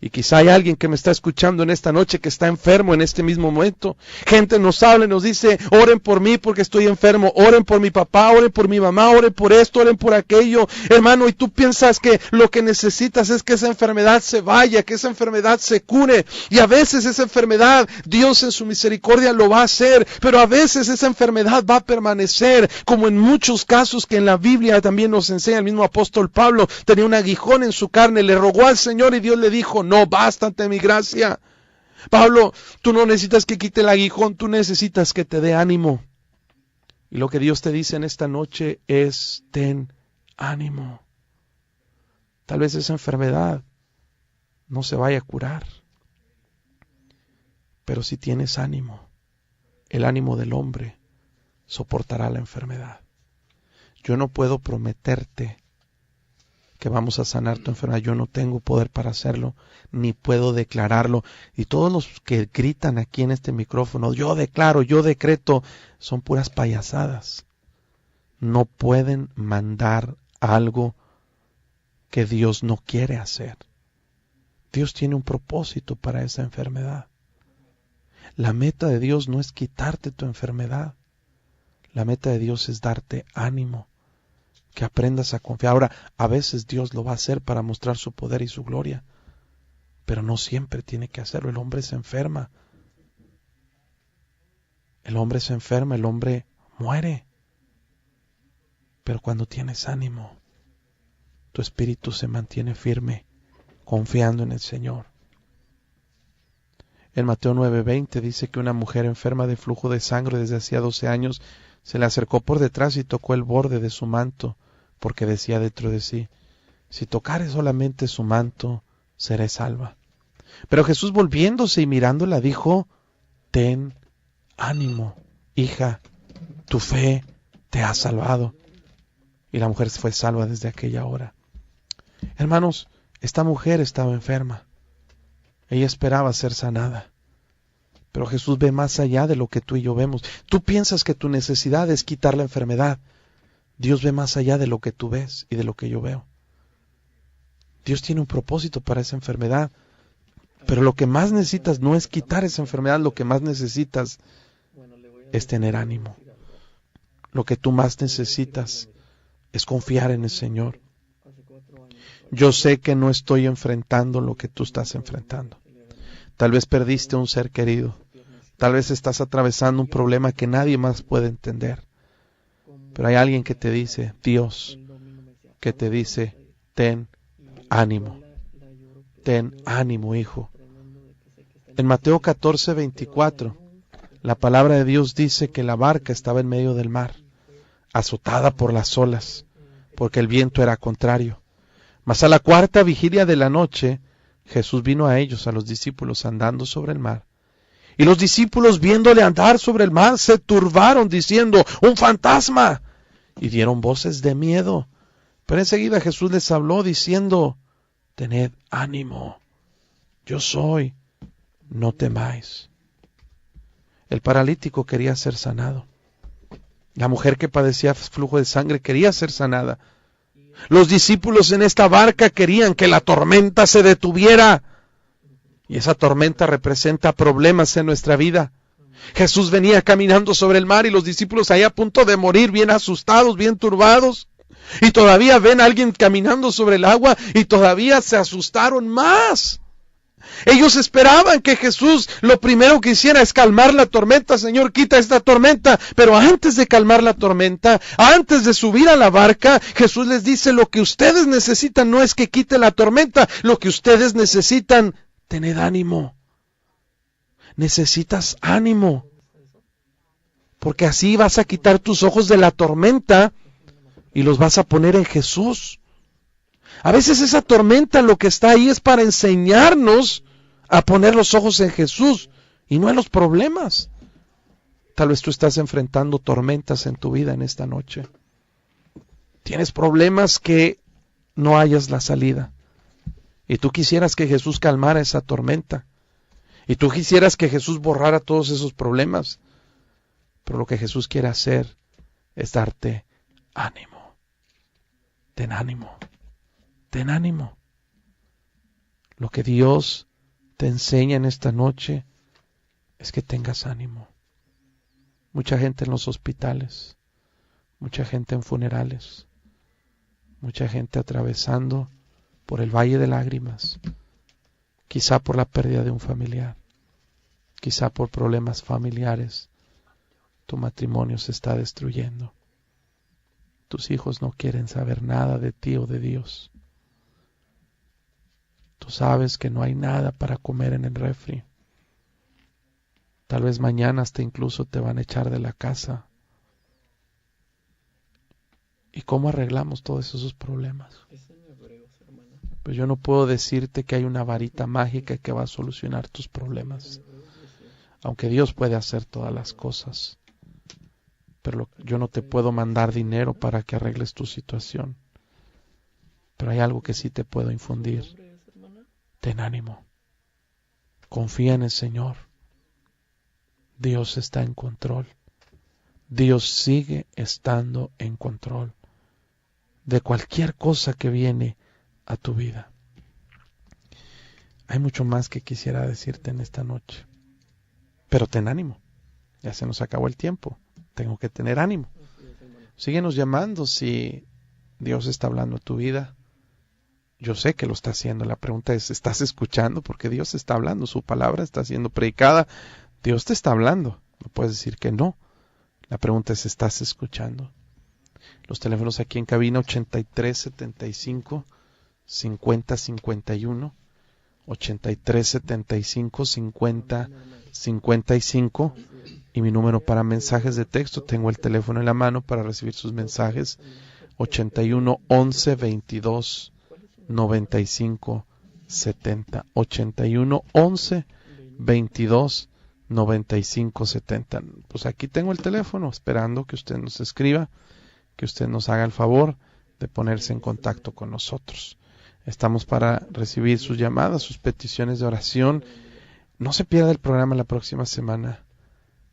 Y quizá hay alguien que me está escuchando en esta noche que está enfermo en este mismo momento. Gente nos habla y nos dice: oren por mí porque estoy enfermo, oren por mi papá, oren por mi mamá, oren por esto, oren por aquello. Hermano, y tú piensas que lo que necesitas es que esa enfermedad se vaya, que esa enfermedad se cure. Y a veces esa enfermedad, Dios en su misericordia lo va a hacer, pero a veces esa enfermedad va a permanecer, como en muchos casos que en la Biblia también nos enseña el mismo apóstol Pablo. Tenía un aguijón en su carne, le rogó al Señor y Dios le dijo: no, bástate mi gracia. Pablo, tú no necesitas que quite el aguijón, tú necesitas que te dé ánimo. Y lo que Dios te dice en esta noche es: ten ánimo. Tal vez esa enfermedad no se vaya a curar, pero si tienes ánimo, el ánimo del hombre soportará la enfermedad. Yo no puedo prometerte que vamos a sanar tu enfermedad. Yo no tengo poder para hacerlo, ni puedo declararlo. Y todos los que gritan aquí en este micrófono: yo declaro, yo decreto, son puras payasadas. No pueden mandar algo que Dios no quiere hacer. Dios tiene un propósito para esa enfermedad. La meta de Dios no es quitarte tu enfermedad. La meta de Dios es darte ánimo, que aprendas a confiar. Ahora, a veces Dios lo va a hacer para mostrar su poder y su gloria, pero no siempre tiene que hacerlo. El hombre se enferma. El hombre se enferma, el hombre muere. Pero cuando tienes ánimo, tu espíritu se mantiene firme, confiando en el Señor. En Mateo 9:20 dice que una mujer enferma de flujo de sangre desde hacía 12 años se le acercó por detrás y tocó el borde de su manto, porque decía dentro de sí: si tocare solamente su manto, seré salva. Pero Jesús, volviéndose y mirándola, dijo: ten ánimo, hija, tu fe te ha salvado. Y la mujer fue salva desde aquella hora. Hermanos, esta mujer estaba enferma. Ella esperaba ser sanada, Pero Jesús ve más allá de lo que tú y yo vemos. Tú piensas que tu necesidad es quitar la enfermedad. Dios ve más allá de lo que tú ves y de lo que yo veo. Dios tiene un propósito para esa enfermedad. Pero lo que más necesitas no es quitar esa enfermedad, lo que más necesitas es tener ánimo. Lo que tú más necesitas es confiar en el Señor. Yo sé que no estoy enfrentando lo que tú estás enfrentando. Tal vez perdiste un ser querido. Tal vez estás atravesando un problema que nadie más puede entender. Pero hay alguien que te dice, Dios, que te dice, ten ánimo. Ten ánimo, hijo. En Mateo 14:24, la palabra de Dios dice que la barca estaba en medio del mar, azotada por las olas, porque el viento era contrario. Mas a la cuarta vigilia de la noche, Jesús vino a ellos, a los discípulos, andando sobre el mar. Y los discípulos, viéndole andar sobre el mar, se turbaron, diciendo, ¡un fantasma! Y dieron voces de miedo. Pero enseguida Jesús les habló, diciendo, tened ánimo, yo soy, no temáis. El paralítico quería ser sanado. La mujer que padecía flujo de sangre quería ser sanada. Los discípulos en esta barca querían que la tormenta se detuviera. Y esa tormenta representa problemas en nuestra vida. Jesús venía caminando sobre el mar y los discípulos ahí a punto de morir, bien asustados, bien turbados. Y todavía ven a alguien caminando sobre el agua y todavía se asustaron más. Ellos esperaban que Jesús lo primero que hiciera es calmar la tormenta. Señor, quita esta tormenta. Pero antes de calmar la tormenta, antes de subir a la barca, Jesús les dice, lo que ustedes necesitan no es que quite la tormenta, lo que ustedes necesitan, tened ánimo. Necesitas ánimo. Porque así vas a quitar tus ojos de la tormenta y los vas a poner en Jesús. A veces esa tormenta lo que está ahí es para enseñarnos a poner los ojos en Jesús y no en los problemas. Tal vez tú estás enfrentando tormentas en tu vida en esta noche. Tienes problemas que no hayas la salida. Y tú quisieras que Jesús calmara esa tormenta. Y tú quisieras que Jesús borrara todos esos problemas. Pero lo que Jesús quiere hacer es darte ánimo. Ten ánimo. Ten ánimo. Lo que Dios te enseña en esta noche es que tengas ánimo. Mucha gente en los hospitales, mucha gente en funerales, mucha gente atravesando por el valle de lágrimas, quizá por la pérdida de un familiar, quizá por problemas familiares. Tu matrimonio se está destruyendo. Tus hijos no quieren saber nada de ti o de Dios. Tú sabes que no hay nada para comer en el refri. Tal vez mañana hasta incluso te van a echar de la casa. ¿Y cómo arreglamos todos esos problemas? Pues yo no puedo decirte que hay una varita mágica que va a solucionar tus problemas. Aunque Dios puede hacer todas las cosas. Pero yo no te puedo mandar dinero para que arregles tu situación. Pero hay algo que sí te puedo infundir. Ten ánimo. Confía en el Señor. Dios está en control. Dios sigue estando en control de cualquier cosa que viene a tu vida. Hay mucho más que quisiera decirte en esta noche. Pero ten ánimo. Ya se nos acabó el tiempo. Tengo que tener ánimo. Síguenos llamando si Dios está hablando a tu vida. Yo sé que lo está haciendo. La pregunta es, ¿estás escuchando? Porque Dios está hablando. Su palabra está siendo predicada. Dios te está hablando. No puedes decir que no. La pregunta es, ¿estás escuchando? Los teléfonos aquí en cabina 8375 5051, 8375 5055 y mi número para mensajes de texto. Tengo el teléfono en la mano para recibir sus mensajes. 81 11 22 95 70, 81 11 22 95 70. Pues aquí tengo el teléfono, esperando que usted nos escriba, que usted nos haga el favor de ponerse en contacto con nosotros. Estamos para recibir sus llamadas, sus peticiones de oración. No se pierda el programa la próxima semana.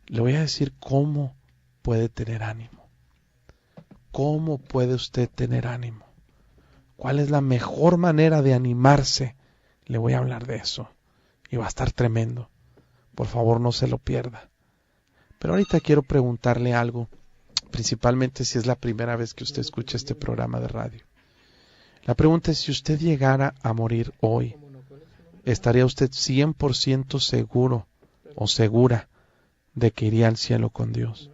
Le voy a decir cómo puede tener ánimo. ¿Cómo puede usted tener ánimo? ¿Cuál es la mejor manera de animarse? Le voy a hablar de eso. Y va a estar tremendo. Por favor, no se lo pierda. Pero ahorita quiero preguntarle algo, principalmente si es la primera vez que usted escucha este programa de radio. La pregunta es, si usted llegara a morir hoy, ¿estaría usted 100% seguro o segura de que iría al cielo con Dios?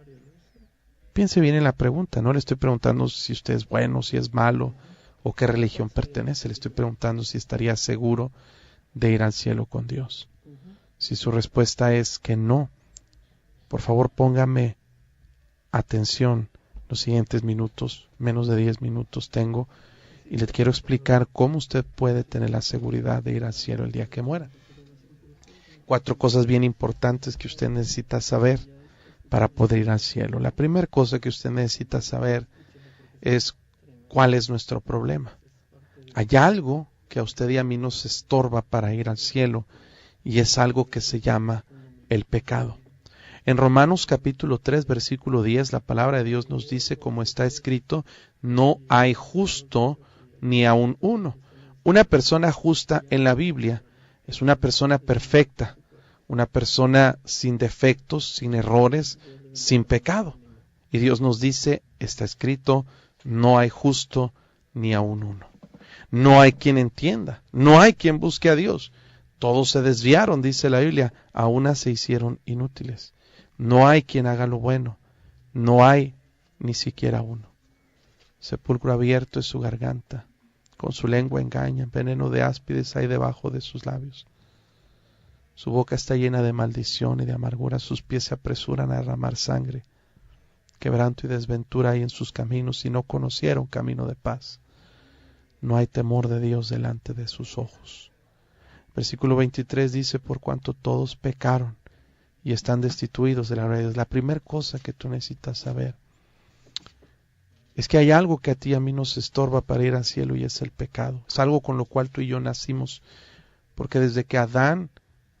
Piense bien en la pregunta. No le estoy preguntando si usted es bueno, si es malo o qué religión pertenece. Le estoy preguntando si estaría seguro de ir al cielo con Dios. Si su respuesta es que no, por favor póngame atención los siguientes minutos, menos de 10 minutos tengo, y le quiero explicar cómo usted puede tener la seguridad de ir al cielo el día que muera. 4 cosas bien importantes que usted necesita saber para poder ir al cielo. La primera cosa que usted necesita saber es cuál es nuestro problema. Hay algo que a usted y a mí nos estorba para ir al cielo, y es algo que se llama el pecado. En Romanos capítulo 3, versículo 10, la palabra de Dios nos dice, como está escrito, no hay justo ni aun uno. Una persona justa en la Biblia es una persona perfecta, una persona sin defectos, sin errores, sin pecado. Y Dios nos dice, está escrito, no hay justo ni aun uno. No hay quien entienda, no hay quien busque a Dios. Todos se desviaron, dice la Biblia, a una se hicieron inútiles. No hay quien haga lo bueno, no hay ni siquiera uno. Sepulcro abierto es su garganta, con su lengua engaña, veneno de áspides hay debajo de sus labios. Su boca está llena de maldición y de amargura, sus pies se apresuran a derramar sangre. Quebranto y desventura hay en sus caminos, y no conocieron camino de paz. No hay temor de Dios delante de sus ojos. Versículo 23 dice, por cuanto todos pecaron y están destituidos de la gloria de Dios. La primera cosa que tú necesitas saber es que hay algo que a ti y a mí nos estorba para ir al cielo, y es el pecado. Es algo con lo cual tú y yo nacimos, porque desde que Adán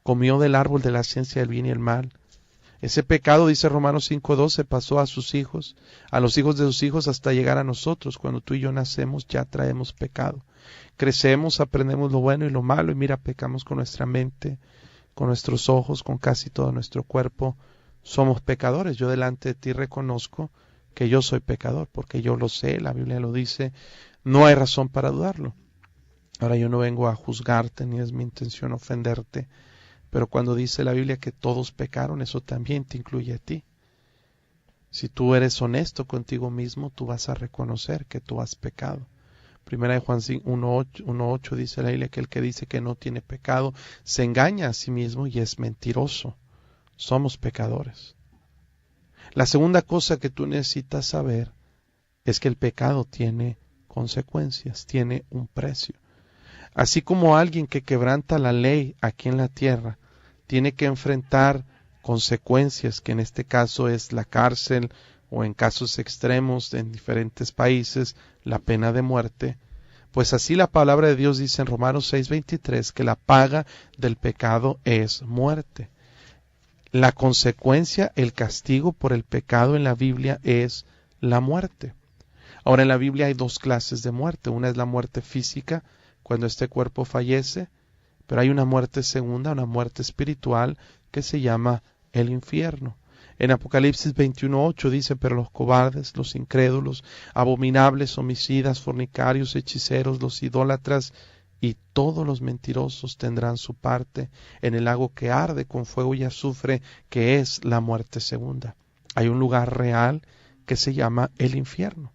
comió del árbol de la ciencia del bien y el mal, ese pecado, dice Romanos 5:12, pasó a sus hijos, a los hijos de sus hijos, hasta llegar a nosotros. Cuando tú y yo nacemos ya traemos pecado. Crecemos, aprendemos lo bueno y lo malo, y mira, pecamos con nuestra mente, con nuestros ojos, con casi todo nuestro cuerpo. Somos pecadores. Yo delante de ti reconozco que yo soy pecador, porque yo lo sé, la Biblia lo dice, no hay razón para dudarlo. Ahora, yo no vengo a juzgarte, ni es mi intención ofenderte, pero cuando dice la Biblia que todos pecaron, eso también te incluye a ti. Si tú eres honesto contigo mismo, tú vas a reconocer que tú has pecado. Primera de Juan 1:8 dice la Biblia que el que dice que no tiene pecado se engaña a sí mismo y es mentiroso. Somos pecadores. La segunda cosa que tú necesitas saber es que el pecado tiene consecuencias, tiene un precio. Así como alguien que quebranta la ley aquí en la tierra tiene que enfrentar consecuencias, que en este caso es la cárcel, o en casos extremos en diferentes países la pena de muerte, pues así la palabra de Dios dice en Romanos 6:23 que la paga del pecado es muerte. La consecuencia, el castigo por el pecado en la Biblia es la muerte. Ahora, en la Biblia hay 2 clases de muerte. Una es la muerte física, cuando este cuerpo fallece, pero hay una muerte segunda, una muerte espiritual, que se llama el infierno. En Apocalipsis 21:8 dice, pero los cobardes, los incrédulos, abominables, homicidas, fornicarios, hechiceros, los idólatras y todos los mentirosos tendrán su parte en el lago que arde con fuego y azufre, que es la muerte segunda. Hay un lugar real que se llama el infierno.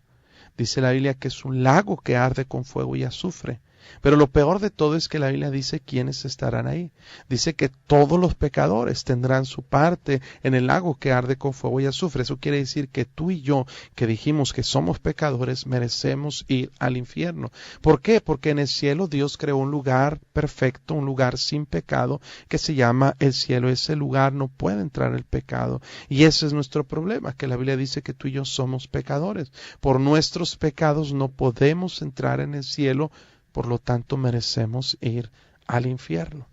Dice la Biblia que es un lago que arde con fuego y azufre. Pero lo peor de todo es que la Biblia dice quiénes estarán ahí. Dice que todos los pecadores tendrán su parte en el lago que arde con fuego y azufre. Eso quiere decir que tú y yo, que dijimos que somos pecadores, merecemos ir al infierno. ¿Por qué? Porque en el cielo Dios creó un lugar perfecto, un lugar sin pecado, que se llama el cielo. Ese lugar no puede entrar el pecado. Y ese es nuestro problema, que la Biblia dice que tú y yo somos pecadores. Por nuestros pecados no podemos entrar en el cielo. Por lo tanto, merecemos ir al infierno.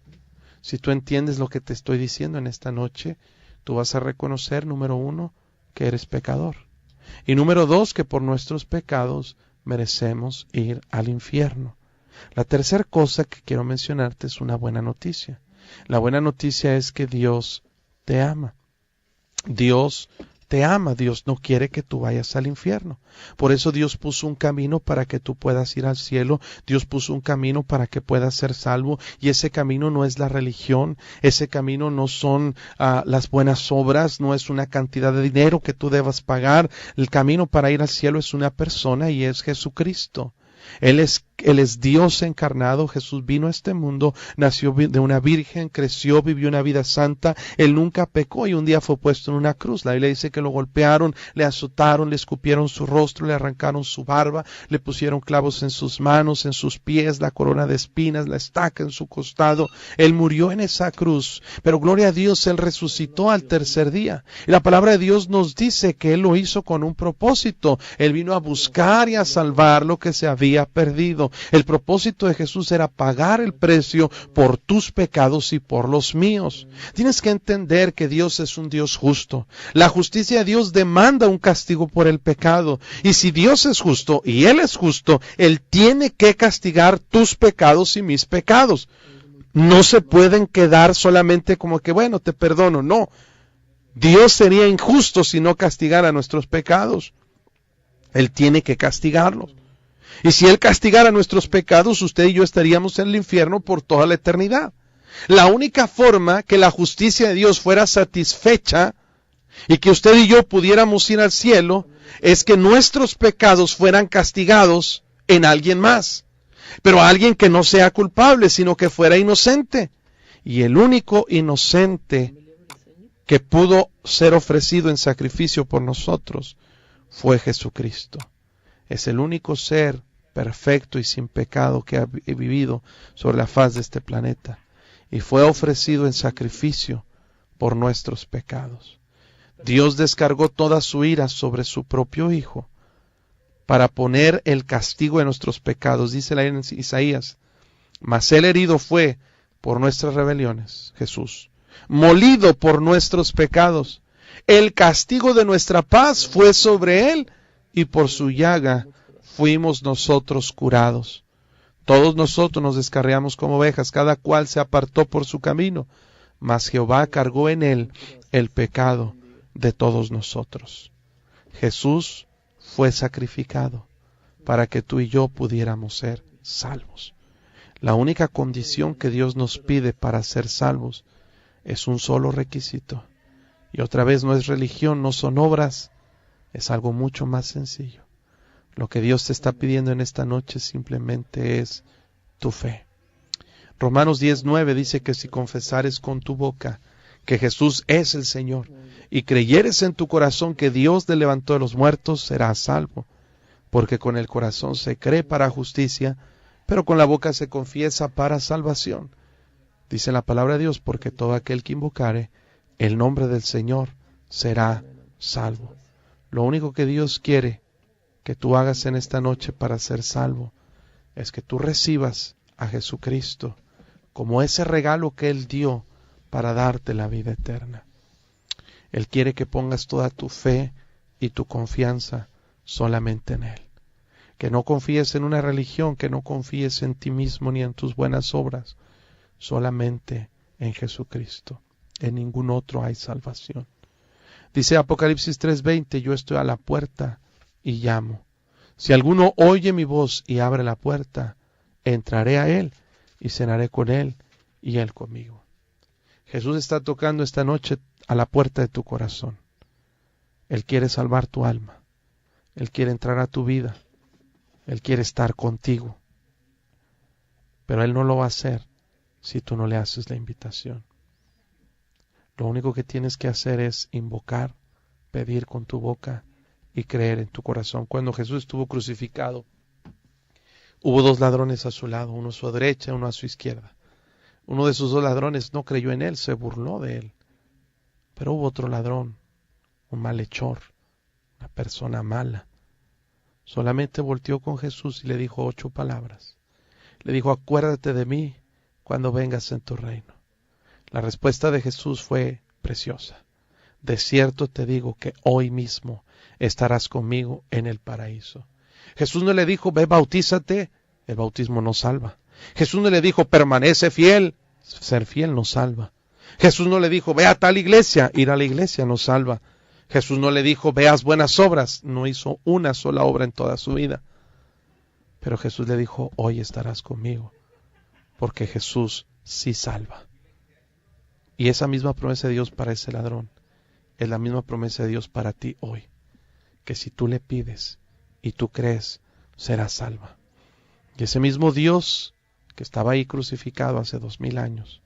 Si tú entiendes lo que te estoy diciendo en esta noche, tú vas a reconocer, número 1, que eres pecador. Y número 2, que por nuestros pecados merecemos ir al infierno. La tercera cosa que quiero mencionarte es una buena noticia. La buena noticia es que Dios te ama. Dios te ama, Dios no quiere que tú vayas al infierno. Por eso Dios puso un camino para que tú puedas ir al cielo. Dios puso un camino para que puedas ser salvo. Y ese camino no es la religión, ese camino no son las buenas obras, no es una cantidad de dinero que tú debas pagar. El camino para ir al cielo es una persona y es Jesucristo. Él es Dios encarnado. Jesús vino a este mundo, nació de una virgen, creció, vivió una vida santa. Él nunca pecó y un día fue puesto en una cruz. La Biblia dice que lo golpearon, le azotaron, le escupieron su rostro, le arrancaron su barba, le pusieron clavos en sus manos, en sus pies, la corona de espinas, la estaca en su costado. Él murió en esa cruz, pero gloria a Dios, Él resucitó al tercer día. Y la palabra de Dios nos dice que Él lo hizo con un propósito. Él vino a buscar y a salvar lo que se había perdido. El propósito de Jesús era pagar el precio por tus pecados y por los míos. Tienes que entender que Dios es un Dios justo. La justicia de Dios demanda un castigo por el pecado. Y si Dios es justo y Él es justo, Él tiene que castigar tus pecados y mis pecados. No se pueden quedar solamente como que, bueno, te perdono. No. Dios sería injusto si no castigara nuestros pecados. Él tiene que castigarlos. Y si Él castigara nuestros pecados, usted y yo estaríamos en el infierno por toda la eternidad. La única forma que la justicia de Dios fuera satisfecha y que usted y yo pudiéramos ir al cielo es que nuestros pecados fueran castigados en alguien más. Pero alguien que no sea culpable, sino que fuera inocente. Y el único inocente que pudo ser ofrecido en sacrificio por nosotros fue Jesucristo. Es el único ser perfecto y sin pecado que ha vivido sobre la faz de este planeta. Y fue ofrecido en sacrificio por nuestros pecados. Dios descargó toda su ira sobre su propio Hijo para poner el castigo de nuestros pecados. Dice la en Isaías, mas Él herido fue por nuestras rebeliones, Jesús, molido por nuestros pecados. El castigo de nuestra paz fue sobre Él, y por su llaga fuimos nosotros curados. Todos nosotros nos descarriamos como ovejas, cada cual se apartó por su camino, mas Jehová cargó en Él el pecado de todos nosotros. Jesús fue sacrificado para que tú y yo pudiéramos ser salvos. La única condición que Dios nos pide para ser salvos es un solo requisito. Y otra vez no es religión, no son obras, es algo mucho más sencillo. Lo que Dios te está pidiendo en esta noche simplemente es tu fe. Romanos 10:9 dice que si confesares con tu boca que Jesús es el Señor y creyeres en tu corazón que Dios le levantó de los muertos, serás salvo. Porque con el corazón se cree para justicia, pero con la boca se confiesa para salvación. Dice la palabra de Dios, porque todo aquel que invocare el nombre del Señor será salvo. Lo único que Dios quiere que tú hagas en esta noche para ser salvo es que tú recibas a Jesucristo como ese regalo que Él dio para darte la vida eterna. Él quiere que pongas toda tu fe y tu confianza solamente en Él. Que no confíes en una religión, que no confíes en ti mismo ni en tus buenas obras, solamente en Jesucristo. En ningún otro hay salvación. Dice Apocalipsis 3:20, yo estoy a la puerta y llamo. Si alguno oye mi voz y abre la puerta, entraré a Él y cenaré con Él y Él conmigo. Jesús está tocando esta noche a la puerta de tu corazón. Él quiere salvar tu alma. Él quiere entrar a tu vida. Él quiere estar contigo. Pero Él no lo va a hacer si tú no le haces la invitación. Lo único que tienes que hacer es invocar, pedir con tu boca y creer en tu corazón. Cuando Jesús estuvo crucificado, hubo dos ladrones a su lado, uno a su derecha, uno a su izquierda. Uno de esos dos ladrones no creyó en Él, se burló de Él. Pero hubo otro ladrón, un malhechor, una persona mala. Solamente volteó con Jesús y le dijo 8 palabras. Le dijo, acuérdate de mí cuando vengas en tu reino. La respuesta de Jesús fue preciosa. De cierto te digo que hoy mismo estarás conmigo en el paraíso. Jesús no le dijo, ve, bautízate. El bautismo no salva. Jesús no le dijo, permanece fiel. Ser fiel no salva. Jesús no le dijo, ve a tal iglesia. Ir a la iglesia no salva. Jesús no le dijo, veas buenas obras. No hizo una sola obra en toda su vida. Pero Jesús le dijo, hoy estarás conmigo. Porque Jesús sí salva. Y esa misma promesa de Dios para ese ladrón es la misma promesa de Dios para ti hoy. Que si tú le pides y tú crees, serás salva. Y ese mismo Dios que estaba ahí crucificado hace 2000 años,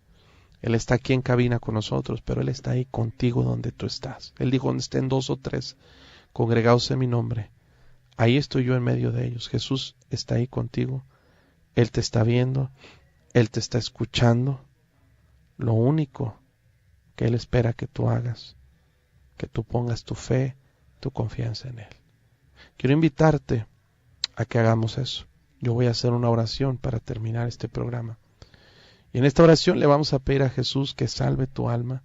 Él está aquí en cabina con nosotros, pero Él está ahí contigo donde tú estás. Él dijo, donde estén 2 o 3 congregados en mi nombre, ahí estoy yo en medio de ellos. Jesús está ahí contigo. Él te está viendo. Él te está escuchando. Lo único que Él espera que tú hagas, que tú pongas tu fe, tu confianza en Él. Quiero invitarte a que hagamos eso. Yo voy a hacer una oración para terminar este programa. Y en esta oración le vamos a pedir a Jesús que salve tu alma,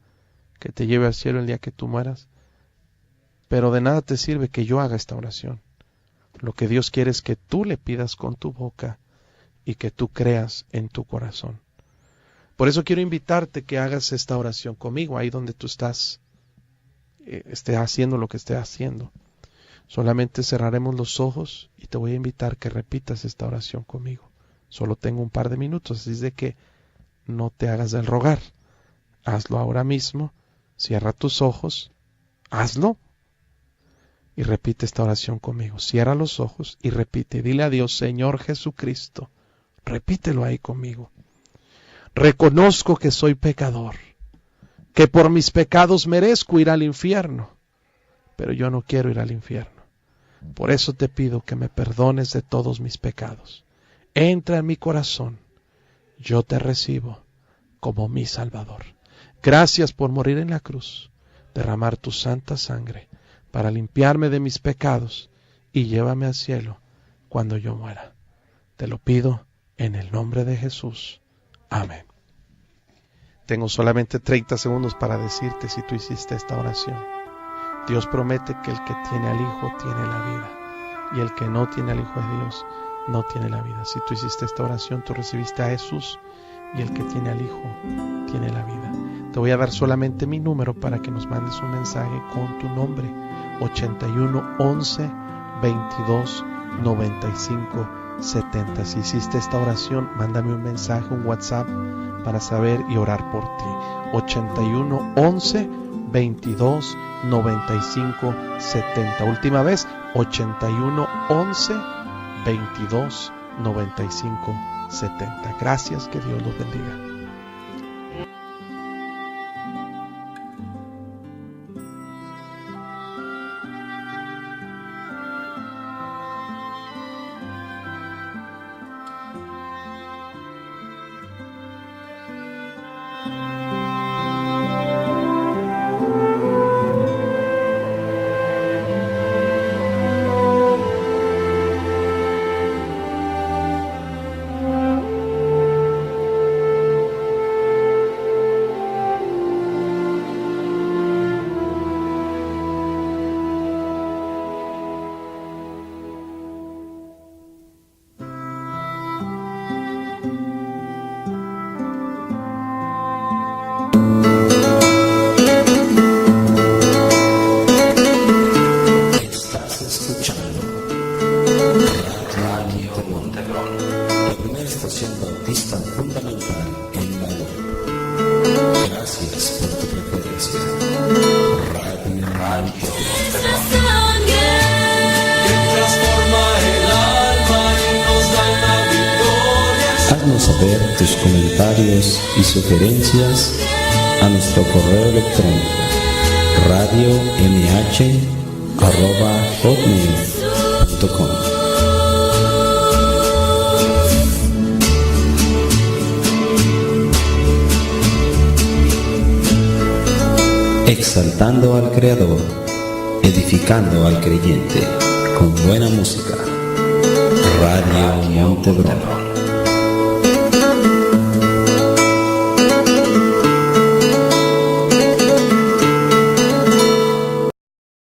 que te lleve al cielo el día que tú mueras. Pero de nada te sirve que yo haga esta oración. Lo que Dios quiere es que tú le pidas con tu boca y que tú creas en tu corazón. Por eso quiero invitarte que hagas esta oración conmigo, ahí donde tú estás, estés haciendo lo que estés haciendo. Solamente cerraremos los ojos y te voy a invitar que repitas esta oración conmigo. Solo tengo un par de minutos, así es de que no te hagas del rogar. Hazlo ahora mismo, cierra tus ojos, hazlo y repite esta oración conmigo. Cierra los ojos y repite, dile a Dios, Señor Jesucristo, repítelo ahí conmigo. Reconozco que soy pecador, que por mis pecados merezco ir al infierno, pero yo no quiero ir al infierno. Por eso te pido que me perdones de todos mis pecados. Entra en mi corazón. Yo te recibo como mi Salvador. Gracias por morir en la cruz, derramar tu santa sangre para limpiarme de mis pecados y llévame al cielo cuando yo muera. Te lo pido en el nombre de Jesús. Amén. Tengo solamente 30 segundos para decirte si tú hiciste esta oración. Dios promete que el que tiene al Hijo tiene la vida, y el que no tiene al Hijo de Dios no tiene la vida. Si tú hiciste esta oración, tú recibiste a Jesús, y el que tiene al Hijo tiene la vida. Te voy a dar solamente mi número para que nos mandes un mensaje con tu nombre: 81 11 22 95 70. Si hiciste esta oración, mándame un mensaje, un WhatsApp, para saber y orar por ti. 81 11 22 95 70. Última vez, 81 11 22 95 70. Gracias, que Dios los bendiga. Haznos saber tus comentarios y sugerencias a nuestro correo electrónico radiomh@hotmail.com. Exaltando al Creador, edificando al creyente, con buena música. Radio Montebrón.